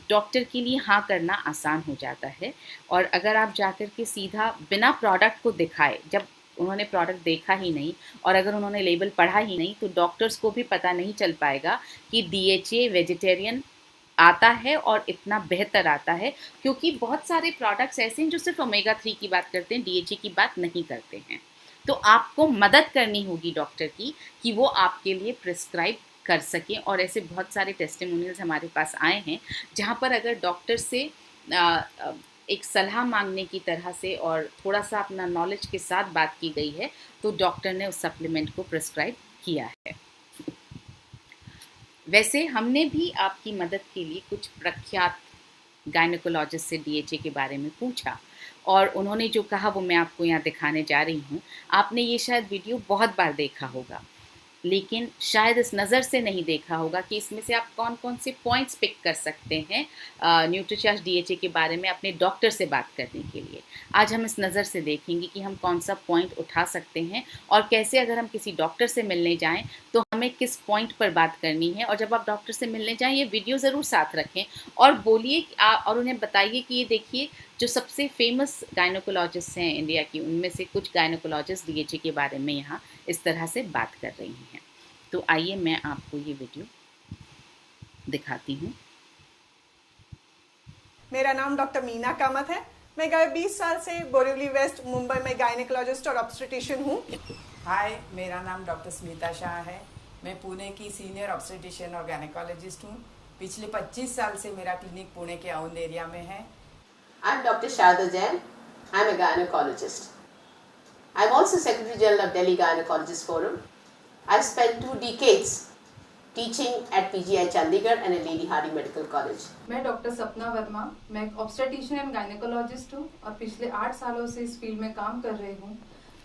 Speaker 3: डॉक्टर के लिए हाँ करना आसान हो जाता है। और अगर आप जाकर के सीधा बिना प्रोडक्ट को दिखाए, जब उन्होंने प्रोडक्ट देखा ही नहीं और अगर उन्होंने लेबल पढ़ा ही नहीं, तो डॉक्टर्स को भी पता नहीं चल पाएगा कि डीएचए वेजिटेरियन आता है और इतना बेहतर आता है, क्योंकि बहुत सारे प्रोडक्ट्स ऐसे हैं जो सिर्फ ओमेगा 3 की बात करते हैं, डीएचए की बात नहीं करते हैं। तो आपको मदद करनी होगी डॉक्टर की कि वो आपके लिए प्रिस्क्राइब कर सकें। और ऐसे बहुत सारे टेस्टिमोनियल्स हमारे पास आए हैं जहाँ पर अगर डॉक्टर से एक सलाह मांगने की तरह से और थोड़ा सा अपना नॉलेज के साथ बात की गई है, तो डॉक्टर ने उस सप्लीमेंट को प्रिस्क्राइब किया है। वैसे हमने भी आपकी मदद के लिए कुछ प्रख्यात गायनेकोलॉजिस्ट से डीएचए के बारे में पूछा, और उन्होंने जो कहा वो मैं आपको यहाँ दिखाने जा रही हूँ। आपने ये शायद वीडियो बहुत बार देखा होगा, लेकिन शायद इस नज़र से नहीं देखा होगा कि इसमें से आप कौन कौन से पॉइंट्स पिक कर सकते हैं न्यूट्रीचार्ज डीएचए के बारे में अपने डॉक्टर से बात करने के लिए। आज हम इस नज़र से देखेंगे कि हम कौन सा पॉइंट उठा सकते हैं और कैसे अगर हम किसी डॉक्टर से मिलने जाएं तो हमें किस पॉइंट पर बात करनी है। और जब आप डॉक्टर से मिलने जाएं ये वीडियो ज़रूर साथ रखें और बोलिए और उन्हें बताइए कि ये देखिए जो सबसे फेमस गायनेकोलॉजिस्ट हैं इंडिया की, उनमें से कुछ गायनेकोलॉजिस्ट डीएचए के बारे में यहाँ इस तरह से बात कर रही हैं। तो आइए मैं आपको ये वीडियो दिखाती हूँ।
Speaker 4: मेरा नाम डॉक्टर मीना कामत है। मैं गए 20 साल से बोरिवली वेस्ट मुंबई में गायनेकोलॉजिस्ट और ऑब्स्टेट्रिशियन हूँ।
Speaker 5: हाय, मेरा नाम डॉक्टर स्मिता शाह है। मैं पुणे की सीनियर ऑब्स्टेट्रिशियन और गायनेकोलॉजिस्ट हूँ। पिछले 25 साल से मेरा क्लिनिक पुणे के औंध एरिया में है।
Speaker 6: I'm Dr. Sharda Jain. I'm a gynecologist. I'm also Secretary General of Delhi Gynecologist Forum. I've spent 2 decades teaching at PGI Chandigarh and at Lady Hardy Medical College.
Speaker 7: मैं doctor सपना वर्मा, मैं एक obstetrician and gynaecologist हूँ और पिछले 8 सालों से इस फील्ड में काम कर रही हूँ।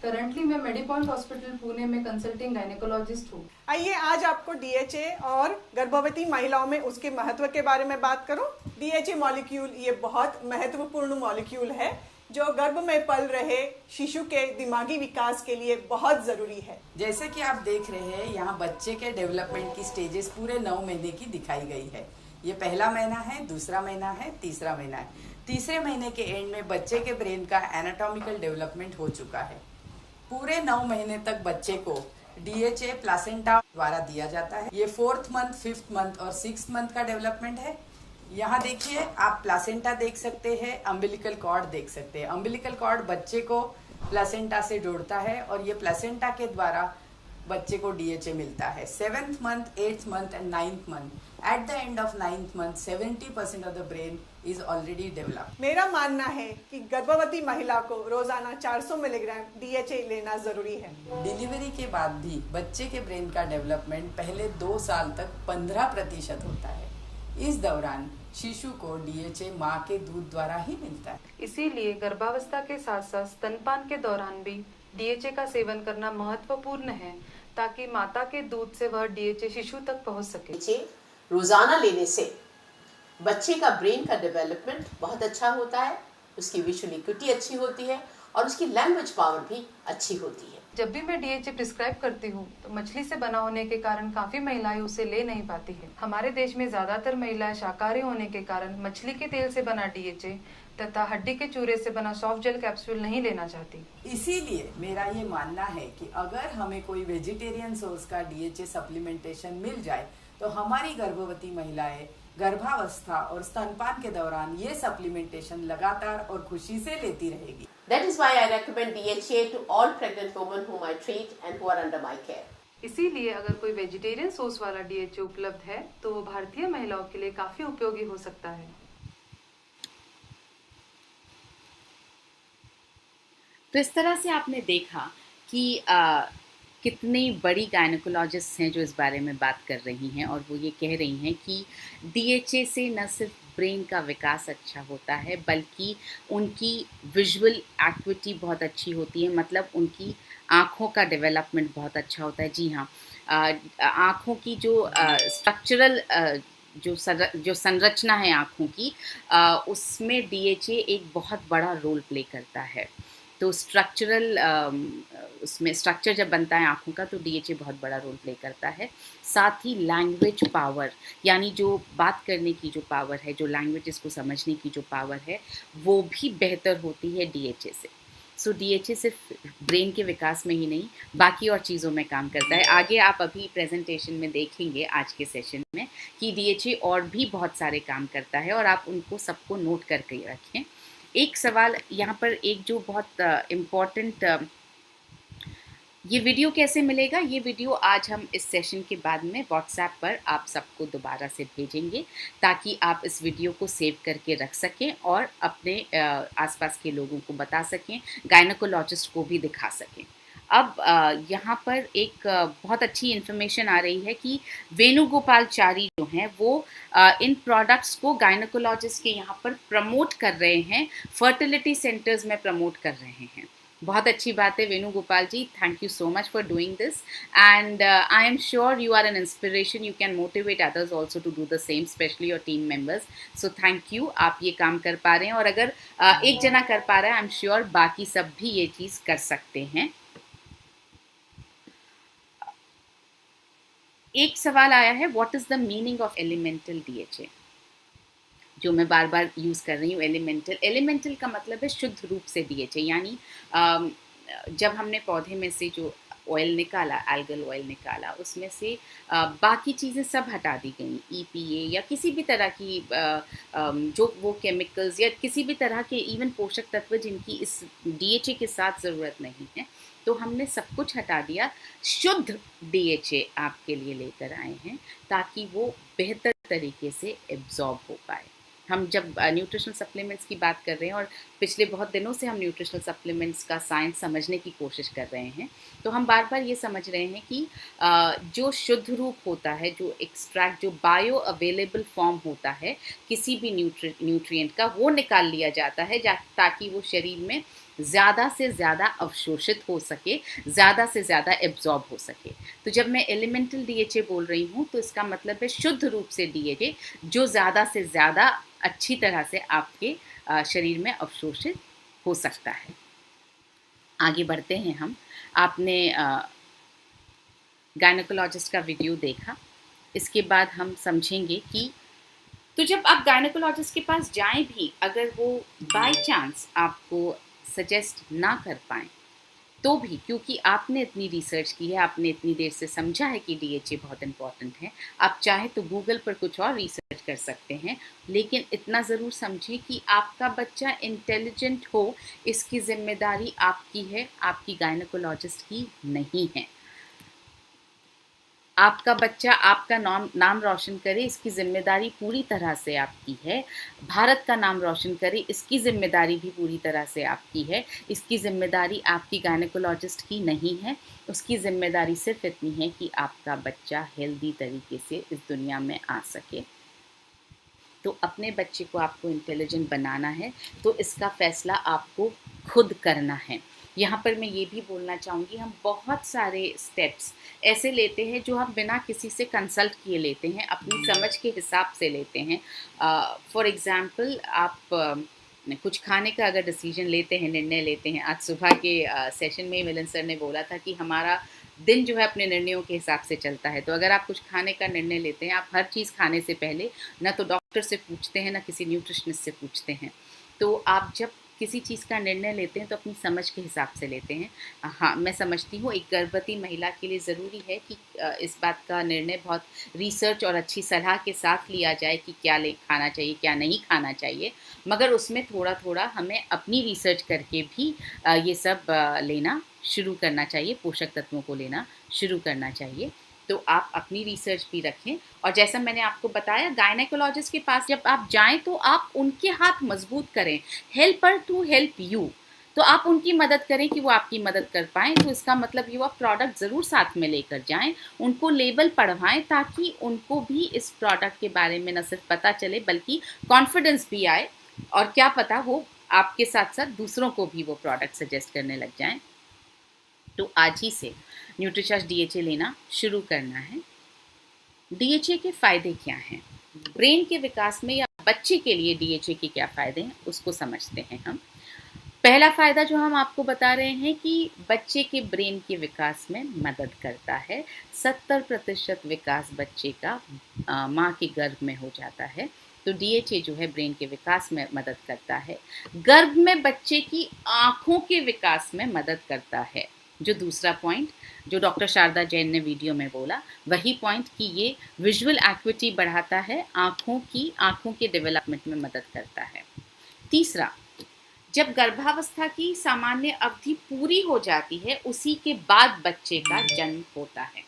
Speaker 7: करंटली मैं मेडिपॉइंट हॉस्पिटल पुणे में कंसल्टिंग गायनेकोलॉजिस्ट हूँ।
Speaker 4: आइए आज आपको डीएचए और गर्भवती महिलाओं में उसके महत्व के बारे में बात करूं। डीएचए मॉलिक्यूल ये बहुत महत्वपूर्ण मॉलिक्यूल है जो गर्भ में पल रहे शिशु के दिमागी विकास के लिए बहुत जरूरी है।
Speaker 5: जैसे कि आप देख रहे हैं, यहाँ बच्चे के डेवलपमेंट की स्टेजेस पूरे 9 महीने की दिखाई गई है। ये पहला महीना है, दूसरा महीना है, तीसरा महीना है। तीसरे महीने के एंड में बच्चे के ब्रेन का एनाटॉमिकल डेवलपमेंट हो चुका है। पूरे 9 महीने तक बच्चे को डीएचए प्लासेंटा द्वारा दिया जाता है। ये 4th मंथ, 5th मंथ और 6th मंथ का डेवलपमेंट है। यहाँ देखिए, आप प्लासेंटा देख सकते हैं, अम्बिलिकल कॉर्ड देख सकते हैं। अम्बिलिकल कॉर्ड बच्चे को प्लासेंटा से जोड़ता है और ये प्लासेंटा के द्वारा बच्चे को डीएचए मिलता है। 7th month, 8th month and 9th month. At the end of 9th month 70% of the brain is already developed.
Speaker 4: मेरा मानना है कि गर्भवती महिला को रोजाना 400 मिलीग्राम डीएचए लेना जरूरी है।
Speaker 5: डिलीवरी के बाद भी बच्चे के ब्रेन का डेवलपमेंट पहले 2 साल तक 15% होता है। इस दौरान शिशु को डीएचए माँ के दूध द्वारा ही मिलता है।
Speaker 7: इसीलिए गर्भावस्था के साथ साथ स्तनपान के दौरान भी डीएचए का सेवन करना महत्वपूर्ण है ताकि माता के दूध से वह डीएचए शिशु तक पहुंच सके।
Speaker 6: डीएचए रोजाना लेने से बच्चे का ब्रेन का डेवलपमेंट बहुत अच्छा होता है, उसकी विजुअल इक्विटी अच्छी होती है और उसकी लैंग्वेज पावर भी अच्छी होती है।
Speaker 7: जब भी मैं डीएचए प्रिस्क्राइब करती हूँ तो मछली से बना होने के कारण काफी महिलाएं उसे ले नहीं पाती है। हमारे देश में ज्यादातर महिलाएं शाकाहारी होने के कारण मछली के तेल से बना डीएचए तथा हड्डी के चूरे से बना सॉफ्ट जेल कैप्सूल नहीं लेना चाहती।
Speaker 5: इसीलिए मेरा ये मानना है कि अगर हमें कोई वेजिटेरियन सोर्स का डीएचए सप्लीमेंटेशन मिल जाए तो हमारी गर्भवती महिलाएं गर्भावस्था और स्तनपान के दौरान ये सप्लीमेंटेशन लगातार और खुशी से लेती रहेगी।
Speaker 6: That is why I recommend DHA to all pregnant women whom I treat and who are under my care.
Speaker 7: इसीलिए अगर कोई वेजिटेरियन सोर्स वाला डीएचए उपलब्ध है तो वो भारतीय महिलाओं के लिए काफी उपयोगी हो सकता है।
Speaker 3: तो इस तरह से आपने देखा कि कितनी बड़ी गायनेकोलॉजिस्ट हैं जो इस बारे में बात कर रही हैं और वो ये कह रही हैं कि डीएचए से न सिर्फ ब्रेन का विकास अच्छा होता है बल्कि उनकी विजुअल एक्टिविटी बहुत अच्छी होती है, मतलब उनकी आँखों का डेवलपमेंट बहुत अच्छा होता है। जी हाँ, आँखों की जो स्ट्रक्चरल जो संरचना है आँखों की, उसमें डीएचए एक बहुत बड़ा रोल प्ले करता है। तो स्ट्रक्चरल उसमें स्ट्रक्चर जब बनता है आँखों का तो डीएचए बहुत बड़ा रोल प्ले करता है। साथ ही लैंग्वेज पावर, यानी जो बात करने की जो पावर है, जो लैंग्वेजेस को समझने की जो पावर है, वो भी बेहतर होती है डीएचए से। सो डीएचए सिर्फ ब्रेन के विकास में ही नहीं, बाकी और चीज़ों में काम करता है। आगे आप अभी प्रेजेंटेशन में देखेंगे आज के सेशन में कि डीएचए और भी बहुत सारे काम करता है और आप उनको सबको नोट करके रखें। एक सवाल यहाँ पर, एक जो बहुत इम्पॉर्टेंट, ये वीडियो कैसे मिलेगा? ये वीडियो आज हम इस सेशन के बाद में व्हाट्सएप पर आप सबको दोबारा से भेजेंगे ताकि आप इस वीडियो को सेव करके रख सकें और अपने आसपास के लोगों को बता सकें, गायनेकोलॉजिस्ट को भी दिखा सकें। अब यहाँ पर एक बहुत अच्छी इन्फॉर्मेशन आ रही है कि वेणुगोपालचारी जो हैं वो इन प्रोडक्ट्स को गायनेकोलॉजिस्ट के यहाँ पर प्रमोट कर रहे हैं, फर्टिलिटी सेंटर्स में प्रमोट कर रहे हैं। बहुत अच्छी बात है Venugopal ji, thank you so much for doing this and I am sure you are an inspiration, you can motivate others also to do the same, specially your team members. So thank you, आप ये काम कर पा रहे हैं और अगर एक जना कर पा रहा है, आई एम श्योर बाकी सब भी ये चीज़ कर सकते हैं। एक सवाल आया है, what is the meaning of elemental DHA, जो मैं बार बार यूज़ कर रही हूँ। एलिमेंटल का मतलब है शुद्ध रूप से डीएचए, यानी जब हमने पौधे में से जो ऑयल निकाला, एल्गल ऑयल निकाला, उसमें से बाकी चीज़ें सब हटा दी गई, EPA या किसी भी तरह की जो वो केमिकल्स या किसी भी तरह के इवन पोषक तत्व जिनकी इस DHA के साथ ज़रूरत नहीं है, तो हमने सब कुछ हटा दिया। शुद्ध DHA आपके लिए लेकर आए हैं ताकि वो बेहतर तरीके से एब्जॉर्ब हो पाए। हम जब न्यूट्रिशनल सप्लीमेंट्स की बात कर रहे हैं और पिछले बहुत दिनों से हम न्यूट्रिशनल सप्लीमेंट्स का साइंस समझने की कोशिश कर रहे हैं, तो हम बार बार ये समझ रहे हैं कि जो शुद्ध रूप होता है, जो एक्सट्रैक्ट, जो बायो अवेलेबल फॉर्म होता है किसी भी न्यूट्रिएंट का, वो निकाल लिया जाता है ताकि वो शरीर में ज़्यादा से ज़्यादा अवशोषित हो सके, ज़्यादा से ज़्यादा एब्जॉर्ब हो सके। तो जब मैं एलिमेंटल DHA बोल रही हूँ तो इसका मतलब है शुद्ध रूप से DHA जो ज़्यादा से ज़्यादा अच्छी तरह से आपके शरीर में अवशोषित हो सकता है। आगे बढ़ते हैं हम। आपने गायनेकोलॉजिस्ट का वीडियो देखा, इसके बाद हम समझेंगे कि तो जब आप गायनेकोलॉजिस्ट के पास जाएं भी, अगर वो बाय चांस आपको सजेस्ट ना कर पाएँ तो भी, क्योंकि आपने इतनी रिसर्च की है, आपने इतनी देर से समझा है कि DHA बहुत इम्पॉर्टेंट है, आप चाहे तो गूगल पर कुछ और रिसर्च कर सकते हैं, लेकिन इतना ज़रूर समझें कि आपका बच्चा इंटेलिजेंट हो, इसकी जिम्मेदारी आपकी है, आपकी गायनेकोलॉजिस्ट की नहीं है। आपका बच्चा आपका नाम रोशन करे, इसकी ज़िम्मेदारी पूरी तरह से आपकी है। भारत का नाम रोशन करे, इसकी ज़िम्मेदारी भी पूरी तरह से आपकी है। इसकी ज़िम्मेदारी आपकी गायनेकोलॉजिस्ट की नहीं है। उसकी ज़िम्मेदारी सिर्फ इतनी है कि आपका बच्चा हेल्दी तरीके से इस दुनिया में आ सके। तो अपने बच्चे को आपको इंटेलिजेंट बनाना है, तो इसका फ़ैसला आपको खुद करना है। यहाँ पर मैं ये भी बोलना चाहूँगी, हम बहुत सारे स्टेप्स ऐसे लेते हैं जो हम बिना किसी से कंसल्ट किए लेते हैं, अपनी समझ के हिसाब से लेते हैं। फॉर एग्ज़ाम्पल, आप कुछ खाने का अगर डिसीजन लेते हैं, निर्णय लेते हैं। आज सुबह के सेशन में मिलन सर ने बोला था कि हमारा दिन जो है अपने निर्णयों के हिसाब से चलता है। तो अगर आप कुछ खाने का निर्णय लेते हैं, आप हर चीज़ खाने से पहले ना तो डॉक्टर से पूछते हैं, ना किसी न्यूट्रिशनिस्ट से पूछते हैं। तो आप जब किसी चीज़ का निर्णय लेते हैं तो अपनी समझ के हिसाब से लेते हैं। हाँ, मैं समझती हूँ एक गर्भवती महिला के लिए ज़रूरी है कि इस बात का निर्णय बहुत रिसर्च और अच्छी सलाह के साथ लिया जाए कि क्या खाना चाहिए, क्या नहीं खाना चाहिए, मगर उसमें थोड़ा थोड़ा हमें अपनी रिसर्च करके भी ये सब लेना शुरू करना चाहिए, पोषक तत्वों को लेना शुरू करना चाहिए। तो आप अपनी रिसर्च भी रखें। और जैसा मैंने आपको बताया, गायनेकोलॉजिस्ट के पास जब आप जाएं तो आप उनके हाथ मजबूत करें, हेल्पर टू हेल्प यू। तो आप उनकी मदद करें कि वो आपकी मदद कर पाएँ। तो इसका मतलब ये, आप प्रोडक्ट ज़रूर साथ में लेकर जाएं, उनको लेबल पढ़वाएं ताकि उनको भी इस प्रोडक्ट के बारे में न सिर्फ पता चले बल्कि कॉन्फिडेंस भी आए, और क्या पता वो आपके साथ साथ दूसरों को भी वो प्रोडक्ट सजेस्ट करने लग जाएँ। तो आज ही से न्यूट्रीचार्ज DHA लेना शुरू करना है। DHA के फ़ायदे क्या हैं, ब्रेन के विकास में या बच्चे के लिए DHA के क्या फ़ायदे हैं, उसको समझते हैं हम। पहला फ़ायदा जो हम आपको बता रहे हैं कि बच्चे के ब्रेन के विकास में मदद करता है। 70% विकास बच्चे का माँ के गर्भ में हो जाता है। तो DHA जो है ब्रेन के विकास में मदद करता है। गर्भ में बच्चे की आँखों के विकास में मदद करता है। जो दूसरा पॉइंट जो डॉक्टर शारदा जैन ने वीडियो में बोला, वही पॉइंट कि ये विजुअल एक्टिविटी बढ़ाता है, आँखों के डेवलपमेंट में मदद करता है। तीसरा, जब गर्भावस्था की सामान्य अवधि पूरी हो जाती है, उसी के बाद बच्चे का जन्म होता है।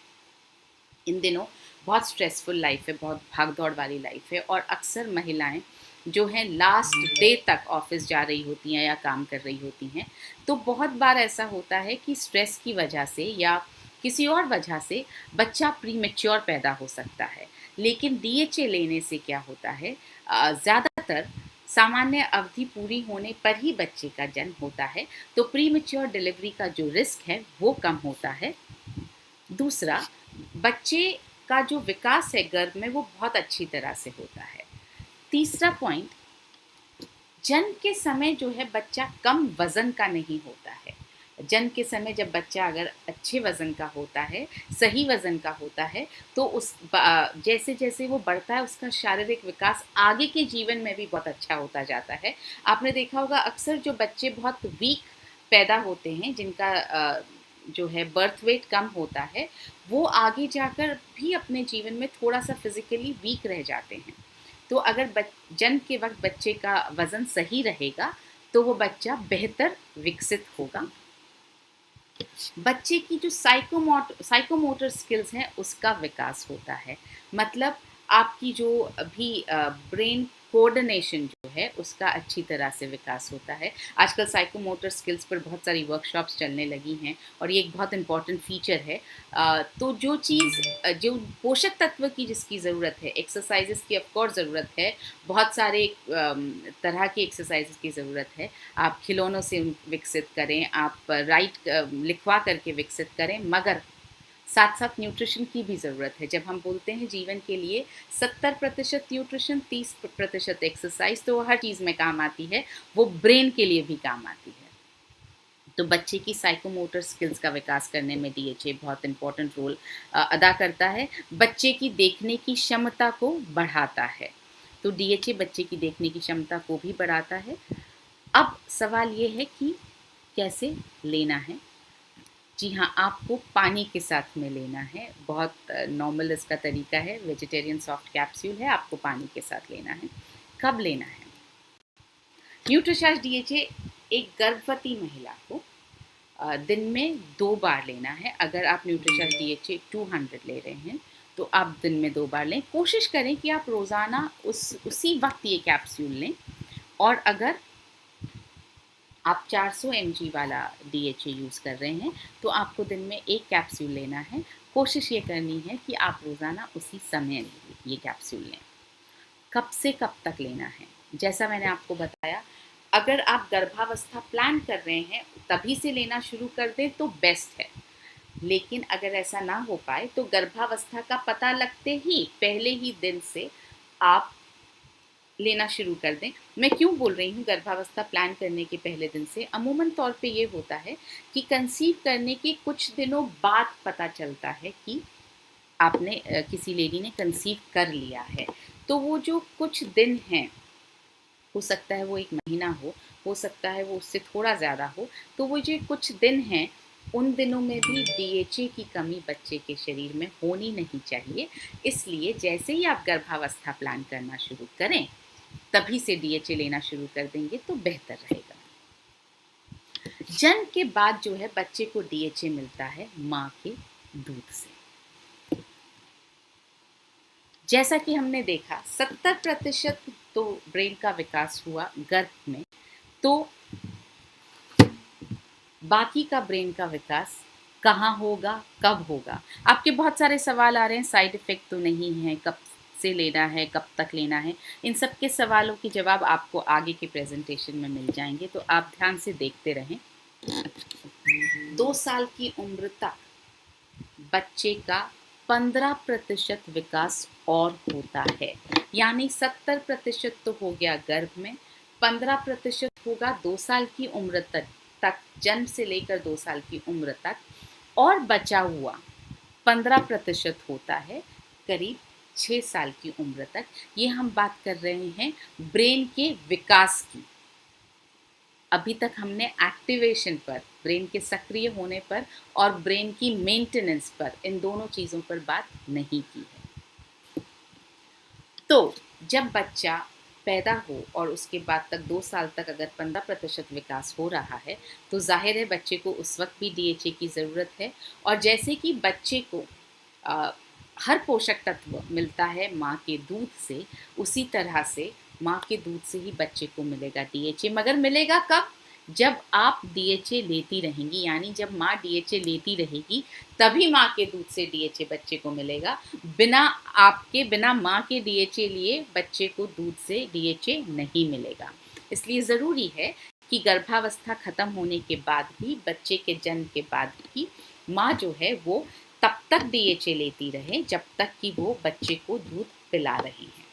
Speaker 3: इन दिनों बहुत स्ट्रेसफुल लाइफ है, बहुत भागदौड़ वाली लाइफ है, और अक्सर महिलाएं जो हैं लास्ट डे तक ऑफिस जा रही होती हैं या काम कर रही होती हैं। तो बहुत बार ऐसा होता है कि स्ट्रेस की वजह से या किसी और वजह से बच्चा प्रीमेच्योर पैदा हो सकता है। लेकिन DHA लेने से क्या होता है, ज़्यादातर सामान्य अवधि पूरी होने पर ही बच्चे का जन्म होता है। तो प्रीमेच्योर डिलीवरी का जो रिस्क है वो कम होता है। दूसरा, बच्चे का जो विकास है गर्भ में वो बहुत अच्छी तरह से होता है। तीसरा पॉइंट, जन्म के समय जो है बच्चा कम वज़न का नहीं होता है। जन्म के समय जब बच्चा अगर अच्छे वज़न का होता है, सही वज़न का होता है, तो उस जैसे जैसे वो बढ़ता है उसका शारीरिक विकास आगे के जीवन में भी बहुत अच्छा होता जाता है। आपने देखा होगा अक्सर जो बच्चे बहुत वीक पैदा होते हैं, जिनका जो है बर्थ वेट कम होता है, वो आगे जाकर भी अपने जीवन में थोड़ा सा फिजिकली वीक रह जाते हैं। तो अगर जन्म के वक्त बच्चे का वज़न सही रहेगा तो वो बच्चा बेहतर विकसित होगा। बच्चे की जो साइकोमोटर स्किल्स हैं उसका विकास होता है। मतलब आपकी जो भी ब्रेन कोऑर्डिनेशन जो है उसका अच्छी तरह से विकास होता है। आजकल साइकोमोटर स्किल्स पर बहुत सारी वर्कशॉप्स चलने लगी हैं और ये एक बहुत इम्पॉर्टेंट फीचर है। तो जो चीज़ जो पोषक तत्व की जिसकी ज़रूरत है, एक्सरसाइजेस की ऑफकोर्स ज़रूरत है, बहुत सारे तरह की एक्सरसाइजेस की ज़रूरत है। आप खिलौनों से विकसित करें, आप लिखवा करके विकसित करें, मगर साथ साथ न्यूट्रिशन की भी ज़रूरत है। जब हम बोलते हैं जीवन के लिए 70% न्यूट्रिशन, 30% एक्सरसाइज, तो वो हर चीज़ में काम आती है, वो ब्रेन के लिए भी काम आती है। तो बच्चे की साइकोमोटर स्किल्स का विकास करने में डीएचए बहुत इम्पोर्टेंट रोल अदा करता है। बच्चे की देखने की क्षमता को बढ़ाता है, तो डीएचए बच्चे की देखने की क्षमता को भी बढ़ाता है। अब सवाल ये है कि कैसे लेना है। जी हाँ, आपको पानी के साथ में लेना है। बहुत नॉर्मल इसका तरीका है, वेजिटेरियन सॉफ्ट कैप्सूल है, आपको पानी के साथ लेना है। कब लेना है? न्यूट्रिचार्ज डीएचए एक गर्भवती महिला को दिन में 2 बार लेना है। अगर आप न्यूट्रिचार्ज डीएचए 200 ले रहे हैं तो आप दिन में 2 बार लें। कोशिश करें कि आप रोज़ाना उसी वक्त ये कैप्सूल लें। और अगर आप 400 mg वाला डीएचए यूज़ कर रहे हैं तो आपको दिन में 1 कैप्सूल लेना है। कोशिश ये करनी है कि आप रोज़ाना उसी समय ये कैप्सूल लें। कब से कब तक लेना है? जैसा मैंने आपको बताया, अगर आप गर्भावस्था प्लान कर रहे हैं तभी से लेना शुरू कर दें तो बेस्ट है। लेकिन अगर ऐसा ना हो पाए तो गर्भावस्था का पता लगते ही पहले ही दिन से आप लेना शुरू कर दें। मैं क्यों बोल रही हूँ गर्भावस्था प्लान करने के पहले दिन से? अमूमन तौर पे ये होता है कि कंसीव करने के कुछ दिनों बाद पता चलता है कि आपने किसी लेडी ने कंसीव कर लिया है। तो वो जो कुछ दिन हैं, हो सकता है वो 1 महीना हो सकता है वो उससे थोड़ा ज़्यादा हो, तो वो जो कुछ दिन हैं उन दिनों में भी डीएचए की कमी बच्चे के शरीर में होनी नहीं चाहिए। इसलिए जैसे ही आप गर्भावस्था प्लान करना शुरू करें तभी से डीएचए लेना शुरू कर देंगे तो बेहतर रहेगा। जन्म के बाद जो है बच्चे को डीएचए मिलता है माँ के दूध से। जैसा कि हमने देखा 70% तो ब्रेन का विकास हुआ गर्भ में, तो बाकी का ब्रेन का विकास कहाँ होगा, कब होगा? आपके बहुत सारे सवाल आ रहे हैं, साइड इफ़ेक्ट तो नहीं है, कब से लेना है, कब तक लेना है? इन सब के सवालों के जवाब आपको आगे के प्रेजेंटेशन में मिल जाएंगे, तो आप ध्यान से देखते रहें। 2 साल की उम्र तक बच्चे का 15% विकास और होता है, यानी 70% तो हो गया गर्भ में, 15% होगा 2 साल की उम्र तक, जन्म से लेकर 2 साल की उम्र तक, और बचा हुआ 15% होता है करीब 6 साल की उम्र तक। ये हम बात कर रहे हैं ब्रेन के विकास की। अभी तक हमने एक्टिवेशन पर, ब्रेन के सक्रिय होने पर और ब्रेन की मेंटेनेंस पर, इन दोनों चीज़ों पर बात नहीं की है। तो जब बच्चा पैदा हो और उसके बाद तक 2 साल तक अगर 15% विकास हो रहा है तो जाहिर है बच्चे को उस वक्त भी डीएचए की ज़रूरत है। और जैसे कि बच्चे को हर पोषक तत्व मिलता है माँ के दूध से, उसी तरह से माँ के दूध से ही बच्चे को मिलेगा डीएचए। मगर मिलेगा कब? जब आप डीएचए लेती रहेंगी, यानी जब माँ डीएचए लेती रहेगी तभी माँ के दूध से डीएचए बच्चे को मिलेगा। बिना माँ के डीएचए लिए बच्चे को दूध से डीएचए नहीं मिलेगा। इसलिए ज़रूरी है कि गर्भावस्था ख़त्म होने के बाद भी, बच्चे के जन्म के बाद भी माँ जो है वो तब तक डीएचए लेती रहे जब तक कि वो बच्चे को दूध पिला रही है।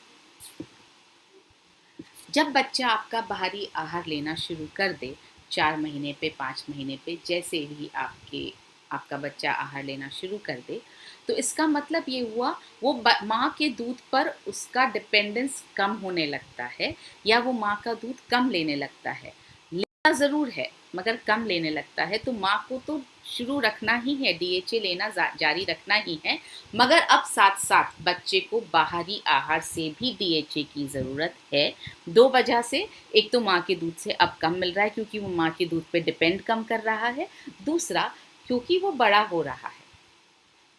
Speaker 3: जब बच्चा आपका बाहरी आहार लेना शुरू कर दे, 4 महीने पे, 5 महीने पे, जैसे भी आपका बच्चा आहार लेना शुरू कर दे, तो इसका मतलब ये हुआ वो माँ के दूध पर उसका डिपेंडेंस कम होने लगता है या वो माँ का दूध कम लेने लगता है। लेता ज़रूर है मगर कम लेने लगता है, तो माँ को तो शुरू रखना ही है, डीएचए लेना जारी रखना ही है, मगर अब साथ साथ बच्चे को बाहरी आहार से भी डीएचए की ज़रूरत है। 2 वजह से, एक तो माँ के दूध से अब कम मिल रहा है क्योंकि वो माँ के दूध पे डिपेंड कम कर रहा है, दूसरा क्योंकि वो बड़ा हो रहा है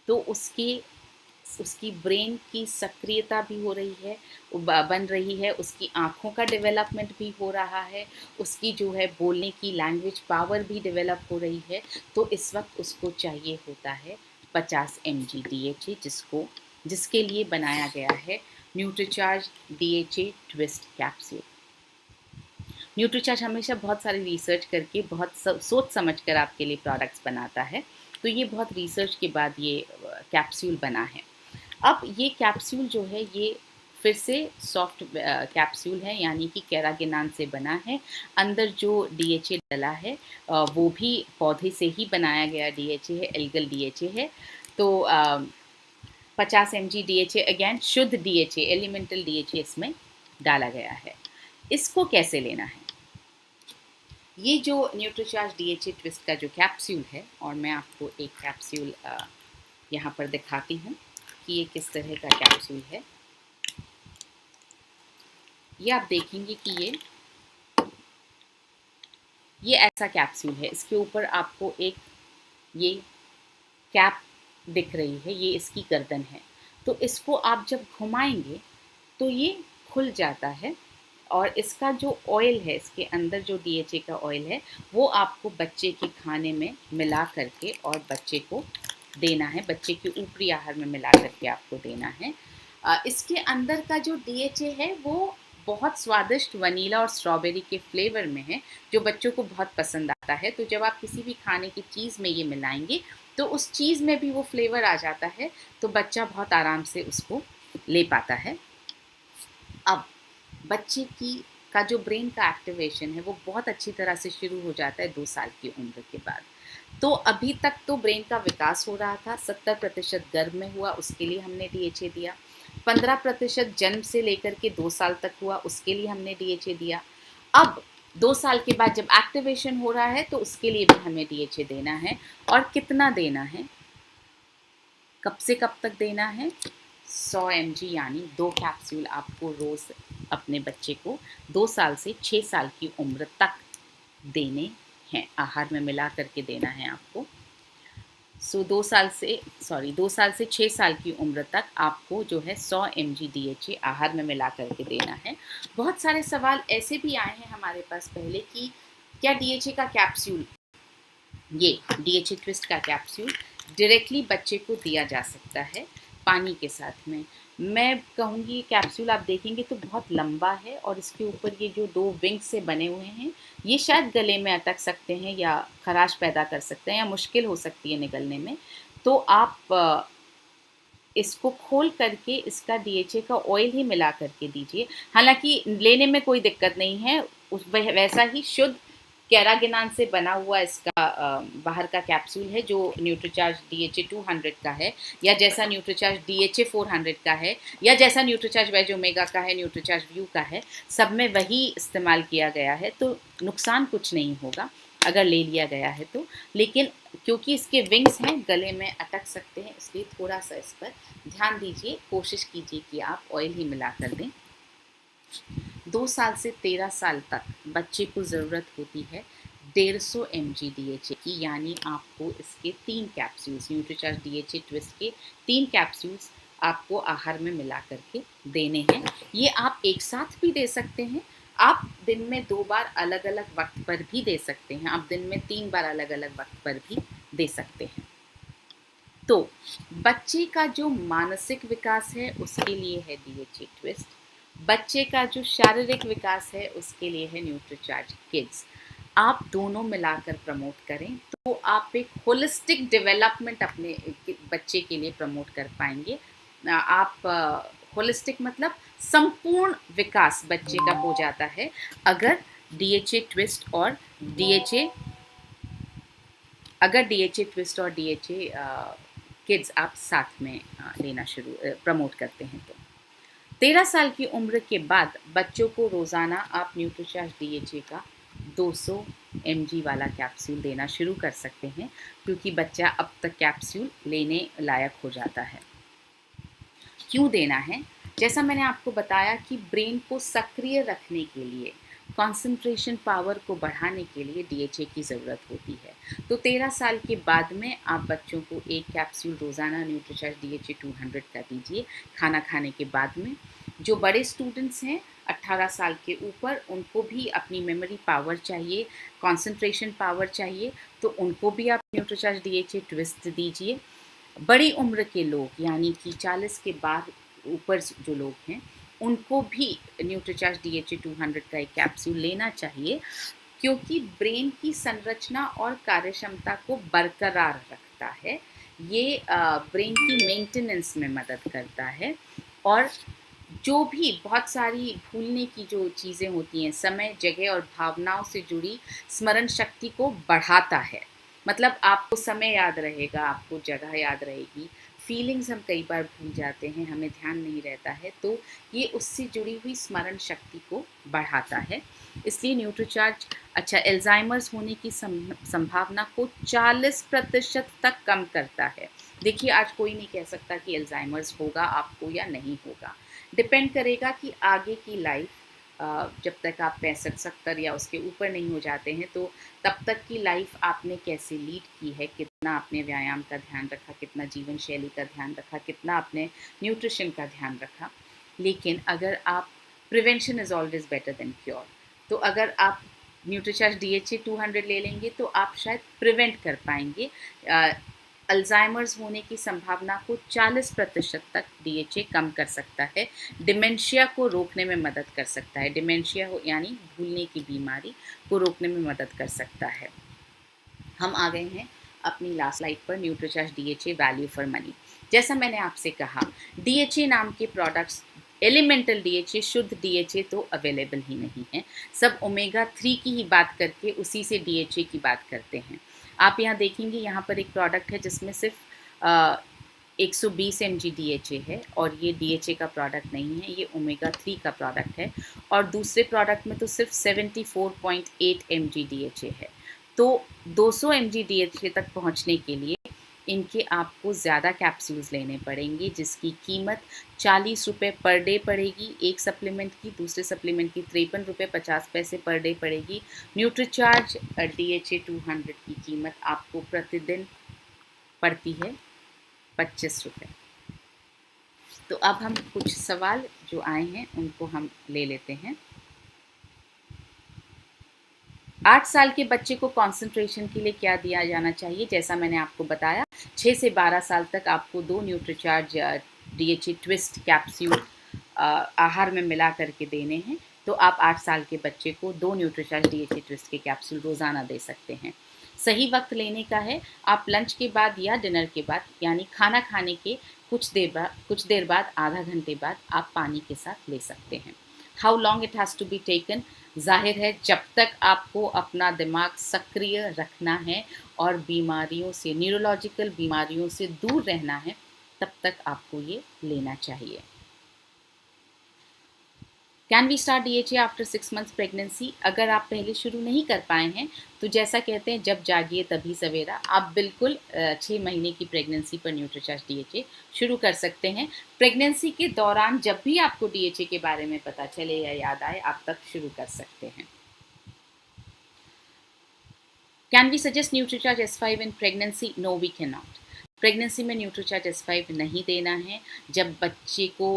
Speaker 3: तो उसकी ब्रेन की सक्रियता भी हो रही है, बन रही है, उसकी आँखों का डेवलपमेंट भी हो रहा है, उसकी जो है बोलने की लैंग्वेज पावर भी डेवलप हो रही है। तो इस वक्त उसको चाहिए होता है 50 mg DHA, जिसके लिए बनाया गया है Nutricharge DHA twist capsule. Nutricharge हमेशा बहुत सारी रिसर्च करके बहुत सोच समझ कर आपके लिए प्रोडक्ट्स बनाता है, तो ये बहुत रिसर्च के बाद ये कैप्सूल बना है। अब ये कैप्सूल जो है ये फिर से सॉफ्ट कैप्सूल है, यानी कि कैरागिनान से बना है। अंदर जो DHA डला है वो भी पौधे से ही बनाया गया DHA है, एल्गल DHA है। तो 50 mg DHA, अगेन शुद्ध DHA, एलिमेंटल DHA इसमें डाला गया है। इसको कैसे लेना है? ये जो न्यूट्रीचार्ज DHA ट्विस्ट का जो कैप्सूल है, और मैं आपको एक कैप्सूल यहाँ पर दिखाती हूँ कि ये किस तरह का कैप्सूल है। ये आप देखेंगे कि ये ऐसा कैप्सूल है। इसके ऊपर आपको एक ये कैप दिख रही है, ये इसकी गर्दन है। तो इसको आप जब घुमाएंगे तो ये खुल जाता है, और इसका जो ऑयल है, इसके अंदर जो DHA का ऑयल है, वो आपको बच्चे के खाने में मिला करके और बच्चे को देना है, बच्चे के ऊपरी आहार में मिला करके आपको देना है। इसके अंदर का जो DHA है वो बहुत स्वादिष्ट वनीला और स्ट्रॉबेरी के फ्लेवर में है, जो बच्चों को बहुत पसंद आता है। तो जब आप किसी भी खाने की चीज़ में ये मिलाएंगे तो उस चीज़ में भी वो फ्लेवर आ जाता है, तो बच्चा बहुत आराम से उसको ले पाता है। अब बच्चे का जो ब्रेन का एक्टिवेशन है वो बहुत अच्छी तरह से शुरू हो जाता है 2 साल की उम्र के बाद। तो अभी तक तो ब्रेन का विकास हो रहा था, 70% गर्भ में हुआ, उसके लिए हमने DHA दिया। 15% जन्म से लेकर के 2 साल तक हुआ, उसके लिए हमने DHA दिया। अब 2 साल के बाद जब एक्टिवेशन हो रहा है तो उसके लिए भी हमें DHA देना है। और कितना देना है, कब से कब तक देना है? 100 mg, यानी 2 कैप्सूल आपको रोज़ अपने बच्चे को 2 साल से 6 साल की उम्र तक देने हैं, आहार में मिला करके देना है आपको। 2 साल से 6 साल की उम्र तक आपको जो है 100 mg DHA आहार में मिला करके देना है। बहुत सारे सवाल ऐसे भी आए हैं हमारे पास पहले कि क्या DHA का कैप्सूल, ये DHA ट्विस्ट का कैप्सूल डायरेक्टली बच्चे को दिया जा सकता है पानी के साथ में? मैं कहूँगी कैप्सूल आप देखेंगे तो बहुत लंबा है, और इसके ऊपर ये जो 2 विंग से बने हुए हैं, ये शायद गले में अटक सकते हैं या खराश पैदा कर सकते हैं या मुश्किल हो सकती है निगलने में। तो आप इसको खोल करके इसका DHA का ऑयल ही मिला करके दीजिए। हालांकि लेने में कोई दिक्कत नहीं है, वैसा ही शुद्ध कैरागिनान से बना हुआ इसका बाहर का कैप्सूल है, जो न्यूट्रीचार्ज DHA 200 का है, या जैसा न्यूट्रीचार्ज DHA 400 का है, या जैसा न्यूट्रीचार्ज वेज ओमेगा का है, न्यूट्रीचार्ज व्यू का है, सब में वही इस्तेमाल किया गया है। तो नुकसान कुछ नहीं होगा अगर ले लिया गया है तो, लेकिन क्योंकि इसके विंग्स हैं, गले में अटक सकते हैं, इसलिए थोड़ा सा इस पर ध्यान दीजिए। कोशिश कीजिए कि आप ऑयल ही मिला कर दें। 2 साल से 13 साल तक बच्चे को ज़रूरत होती है 150 mg DHA की, यानी आपको इसके 3 कैप्सूल्स, न्यूट्रीचार्ज DHA ट्विस्ट के 3 कैप्सूल्स आपको आहार में मिला करके देने हैं। ये आप एक साथ भी दे सकते हैं, आप दिन में 2 बार अलग अलग वक्त पर भी दे सकते हैं, आप दिन में 3 बार अलग अलग वक्त पर भी दे सकते हैं। तो बच्चे का जो मानसिक विकास है उसके लिए है DHA ट्विस्ट, बच्चे का जो शारीरिक विकास है उसके लिए है न्यूट्रीचार्ज किड्स। आप दोनों मिलाकर प्रमोट करें तो आप एक होलिस्टिक डेवलपमेंट अपने बच्चे के लिए प्रमोट कर पाएंगे। आप होलिस्टिक मतलब संपूर्ण विकास बच्चे का हो जाता है अगर DHA ट्विस्ट और DHA किड्स आप साथ में लेना प्रमोट करते हैं। तो 13 साल की उम्र के बाद बच्चों को रोज़ाना आप न्यूट्रीचार्ज DHA का 200 mg वाला कैप्सूल देना शुरू कर सकते हैं, क्योंकि बच्चा अब तक कैप्सूल लेने लायक हो जाता है। क्यों देना है? जैसा मैंने आपको बताया कि ब्रेन को सक्रिय रखने के लिए, कंसंट्रेशन पावर को बढ़ाने के लिए DHA की ज़रूरत होती है। तो 13 साल के बाद में आप बच्चों को एक कैप्सूल रोज़ाना न्यूट्रीचार्ज DHA 200 का दीजिए खाना खाने के बाद में। जो बड़े स्टूडेंट्स हैं 18 साल के ऊपर, उनको भी अपनी मेमोरी पावर चाहिए, कंसंट्रेशन पावर चाहिए, तो उनको भी आप न्यूट्रीचार्ज DHA ट्विस्ट दीजिए। बड़ी उम्र के लोग यानी कि 40 के बाद ऊपर जो लोग हैं, उनको भी न्यूट्रीचार्ज DHA 200 का एक कैप्सूल लेना चाहिए, क्योंकि ब्रेन की संरचना और कार्यक्षमता को बरकरार रखता है। ये ब्रेन की मेंटेनेंस में मदद करता है, और जो भी बहुत सारी भूलने की जो चीज़ें होती हैं, समय, जगह और भावनाओं से जुड़ी स्मरण शक्ति को बढ़ाता है। मतलब आपको समय याद रहेगा, आपको जगह याद रहेगी, फीलिंग्स हम कई बार भूल जाते हैं, हमें ध्यान नहीं रहता है, तो ये उससे जुड़ी हुई स्मरण शक्ति को बढ़ाता है। इसलिए न्यूट्रीचार्ज अच्छा एल्जाइमर्स होने की संभावना को 40% तक कम करता है। देखिए, आज कोई नहीं कह सकता कि एल्जाइमर्स होगा आपको या नहीं होगा। डिपेंड करेगा कि आगे की लाइफ, जब तक आप 65-70 या उसके ऊपर नहीं हो जाते हैं, तो तब तक की लाइफ आपने कैसे लीड की है, कितना आपने व्यायाम का ध्यान रखा, कितना जीवन शैली का ध्यान रखा, कितना आपने न्यूट्रिशन का ध्यान रखा। लेकिन अगर आप, prevention is always better than cure, तो अगर आप न्यूट्रीचार्ज DHA 200 ले लेंगे तो आप शायद प्रिवेंट कर पाएंगे। अल्जाइमर्स होने की संभावना को 40% तक DHA कम कर सकता है। डिमेंशिया को रोकने में मदद कर सकता है। डिमेंशिया यानी भूलने की बीमारी को रोकने में मदद कर सकता है। हम आ गए हैं अपनी लास्ट स्लाइड पर, Nutricharge DHA value for money. जैसा मैंने आपसे कहा, DHA नाम के प्रोडक्ट्स, एलिमेंटल DHA, शुद्ध DHA तो अवेलेबल ही नहीं है। सब ओमेगा 3 की ही बात करके उसी से DHA की बात करते हैं। आप यहाँ देखेंगे, यहाँ पर एक प्रोडक्ट है जिसमें सिर्फ 120 mg DHA है, और ये DHA का प्रोडक्ट नहीं है, ये ओमेगा 3 का प्रोडक्ट है। और दूसरे प्रोडक्ट में तो सिर्फ 74.8 mg DHA है। तो 200 mg DHA तक पहुँचने के लिए इनके आपको ज़्यादा कैप्सूल्स लेने पड़ेंगे, जिसकी कीमत 40 रुपये पर डे पड़ेगी एक सप्लीमेंट की। दूसरे सप्लीमेंट की 53 रुपये 50 पैसे पर डे पड़ेगी। न्यूट्रीचार्ज DHA 200 की कीमत आपको प्रतिदिन पड़ती है 25 रुपये। तो अब हम कुछ सवाल जो आए हैं उनको हम ले लेते हैं। 8 साल के बच्चे को कंसंट्रेशन के लिए क्या दिया जाना चाहिए? जैसा मैंने आपको बताया, 6 से 12 साल तक आपको 2 न्यूट्रीचार्ज DHA ट्विस्ट कैप्सूल आहार में मिला करके देने हैं। तो आप 8 साल के बच्चे को 2 न्यूट्रीचार्ज DHA ट्विस्ट के कैप्सूल रोज़ाना दे सकते हैं। सही वक्त लेने का है, आप लंच के बाद या डिनर के बाद, यानी खाना खाने के कुछ देर बाद, आधा घंटे बाद आप पानी के साथ ले सकते हैं। How long it has to be taken? जाहिर है, जब तक आपको अपना दिमाग सक्रिय रखना है और बीमारियों से, न्यूरोलॉजिकल बीमारियों से दूर रहना है, तब तक आपको ये लेना चाहिए। Can we start DHA after 6 months pregnancy? अगर आप पहले शुरू नहीं कर पाए हैं, तो जैसा कहते हैं जब जागिए तभी सवेरा, आप बिल्कुल 6 महीने की प्रेगनेंसी पर न्यूट्रीचार्ज DHA शुरू कर सकते हैं। प्रेगनेंसी के दौरान जब भी आपको DHA के बारे में पता चले या याद आए, आप तब शुरू कर सकते हैं। Can we suggest Nutricharge S5 in pregnancy? No, we can not. Pregnancy में न्यूट्रीचार्ज S5 नहीं देना है। जब बच्चे को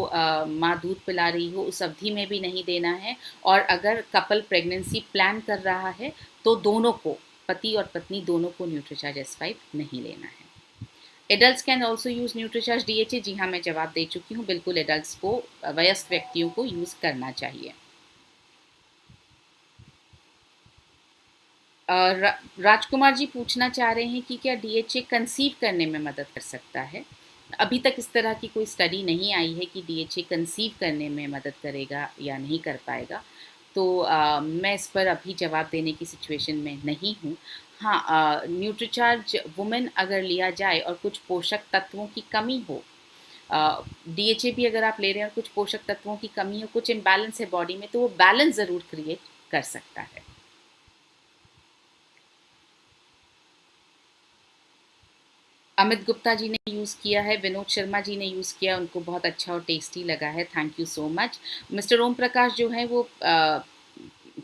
Speaker 3: माँ दूध पिला रही हो उस अवधि में भी नहीं देना है। और अगर कपल प्रेगनेंसी प्लान कर रहा है तो दोनों को, पति और पत्नी दोनों को न्यूट्रीचार्ज S5 नहीं लेना है। Adults can also use Nutricharge DHA? जी हाँ, मैं जवाब दे चुकी हूँ। बिल्कुल एडल्ट्स को, वयस्क व्यक्तियों को यूज़ करना चाहिए। राजकुमार जी पूछना चाह रहे हैं कि क्या DHA कंसीव करने में मदद कर सकता है? अभी तक इस तरह की कोई स्टडी नहीं आई है कि DHA कंसीव करने में मदद करेगा या नहीं कर पाएगा। तो मैं इस पर अभी जवाब देने की सिचुएशन में नहीं हूँ। हाँ, न्यूट्रीचार्ज वुमेन अगर लिया जाए और कुछ पोषक तत्वों की कमी हो, DHA भी अगर आप ले रहे हैं और कुछ पोषक तत्वों की कमी हो, कुछ इम्बैलेंस है बॉडी में, तो वो बैलेंस ज़रूर क्रिएट कर सकता है। अमित गुप्ता जी ने यूज़ किया है, विनोद शर्मा जी ने यूज़ किया, उनको बहुत अच्छा और टेस्टी लगा है, thank you so much. Mister Om Prakash जो हैं वो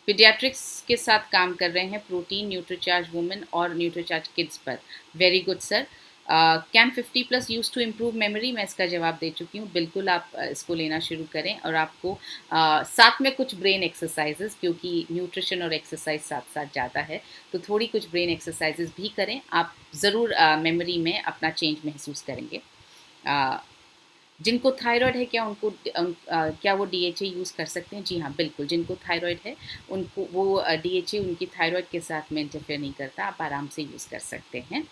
Speaker 3: पीडियाट्रिक्स के साथ काम कर रहे हैं, प्रोटीन, न्यूट्रीचार्ज वुमेन और न्यूट्रीचार्ज किड्स पर। Very good sir. Can 50+ use to improve memory? मैं इसका जवाब दे चुकी हूँ, बिल्कुल आप इसको लेना शुरू करें। और आपको साथ में कुछ ब्रेन एक्सरसाइजेज, क्योंकि न्यूट्रिशन और एक्सरसाइज साथ साथ जाता है, तो थोड़ी कुछ ब्रेन एक्सरसाइजेज भी करें, आप ज़रूर मेमोरी में अपना चेंज महसूस करेंगे। जिनको थायराइड है क्या क्या वो DHA यूज़ कर सकते हैं? जी हाँ, बिल्कुल, जिनको थायराइड है उनको वो DHA उनकी थायराइड के साथ में इंटरफेयर नहीं करता, आप आराम से यूज़ कर सकते हैं।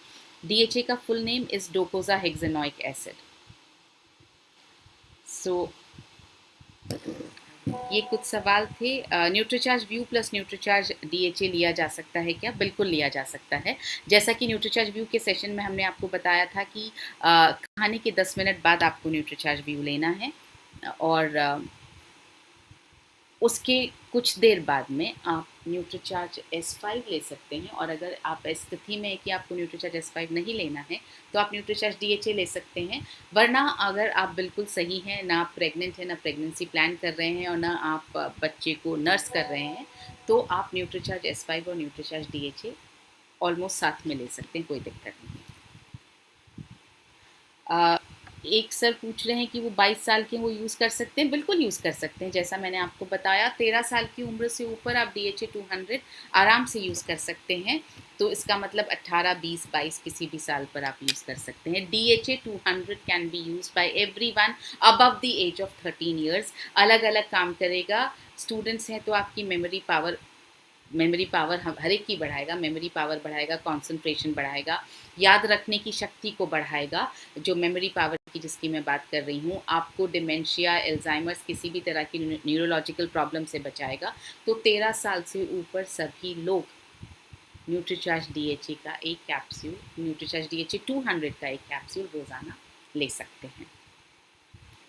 Speaker 3: DHA का फुल नेम इज़ डोकोसाहेक्सेनोइक एसिड। सो ये कुछ सवाल थे। Nutricharge view plus Nutricharge DHA लिया जा सकता है क्या? बिल्कुल लिया जा सकता है। जैसा कि न्यूट्रीचार्ज व्यू के सेशन में हमने आपको बताया था कि खाने के 10 मिनट बाद आपको न्यूट्रीचार्ज व्यू लेना है और उसके कुछ देर बाद में आप न्यूट्रीचार्ज S5 ले सकते हैं। और अगर आप स्थिति में है कि आपको न्यूट्रीचार्ज S5 नहीं लेना है तो आप न्यूट्रीचार्ज DHA ले सकते हैं। वरना अगर आप बिल्कुल सही हैं, ना आप प्रेग्नेंट हैं, ना प्रेगनेंसी प्लान कर रहे हैं और ना आप बच्चे को नर्स कर रहे हैं, तो आप न्यूट्रीचार्ज S5 और न्यूट्रीचार्ज DHA ऑलमोस्ट साथ में ले सकते हैं, कोई दिक्कत नहीं है। एक सर पूछ रहे हैं कि वो 22 साल के वो यूज़ कर सकते हैं? बिल्कुल यूज़ कर सकते हैं। जैसा मैंने आपको बताया, 13 साल की उम्र से ऊपर आप DHA 200 आराम से यूज़ कर सकते हैं। तो इसका मतलब 18, 20, 22 किसी भी साल पर आप यूज़ कर सकते हैं। DHA 200 can be use by everyone above the age of 13 years. अलग अलग काम करेगा। स्टूडेंट्स हैं तो आपकी मेमोरी पावर हर एक की बढ़ाएगा, मेमोरी पावर बढ़ाएगा, कंसंट्रेशन बढ़ाएगा, याद रखने की शक्ति को बढ़ाएगा। जो मेमोरी पावर की जिसकी मैं बात कर रही हूँ, आपको डिमेंशिया, एल्जाइमर्स, किसी भी तरह की न्यूरोलॉजिकल प्रॉब्लम से बचाएगा। तो 13 साल से ऊपर सभी लोग न्यूट्रीचार्ज DHA का एक कैप्सूल, न्यूट्रीचार्ज DHA 200 का एक कैप्सूल रोज़ाना ले सकते हैं।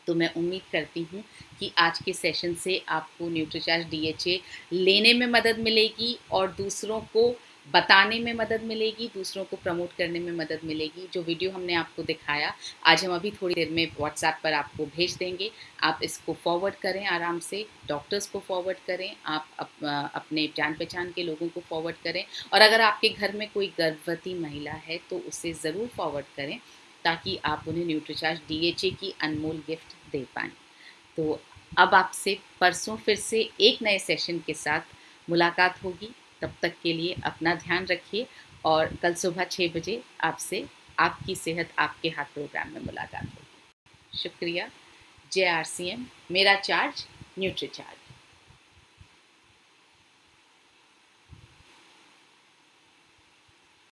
Speaker 3: तो मैं उम्मीद करती हूँ कि आज के सेशन से आपको न्यूट्रीचार्ज DHA लेने में मदद मिलेगी और दूसरों को बताने में मदद मिलेगी, दूसरों को प्रमोट करने में मदद मिलेगी। जो वीडियो हमने आपको दिखाया आज हम अभी थोड़ी देर में व्हाट्सएप पर आपको भेज देंगे। आप इसको फॉरवर्ड करें आराम से, डॉक्टर्स को फॉरवर्ड करें, आप अपने जान पहचान के लोगों को फॉरवर्ड करें। और अगर आपके घर में कोई गर्भवती महिला है तो उसे ज़रूर फॉरवर्ड करें, ताकि आप उन्हें न्यूट्रीचार्ज DHA की अनमोल गिफ्ट दे पाएँ। तो अब आपसे परसों फिर से एक नए सेशन के साथ मुलाकात होगी। तब तक के लिए अपना ध्यान रखिए और कल सुबह 6 बजे आपसे आपकी सेहत आपके हाथ प्रोग्राम में मुलाकात होगी। शुक्रिया। जय RCM, मेरा चार्ज न्यूट्रीचार्ज।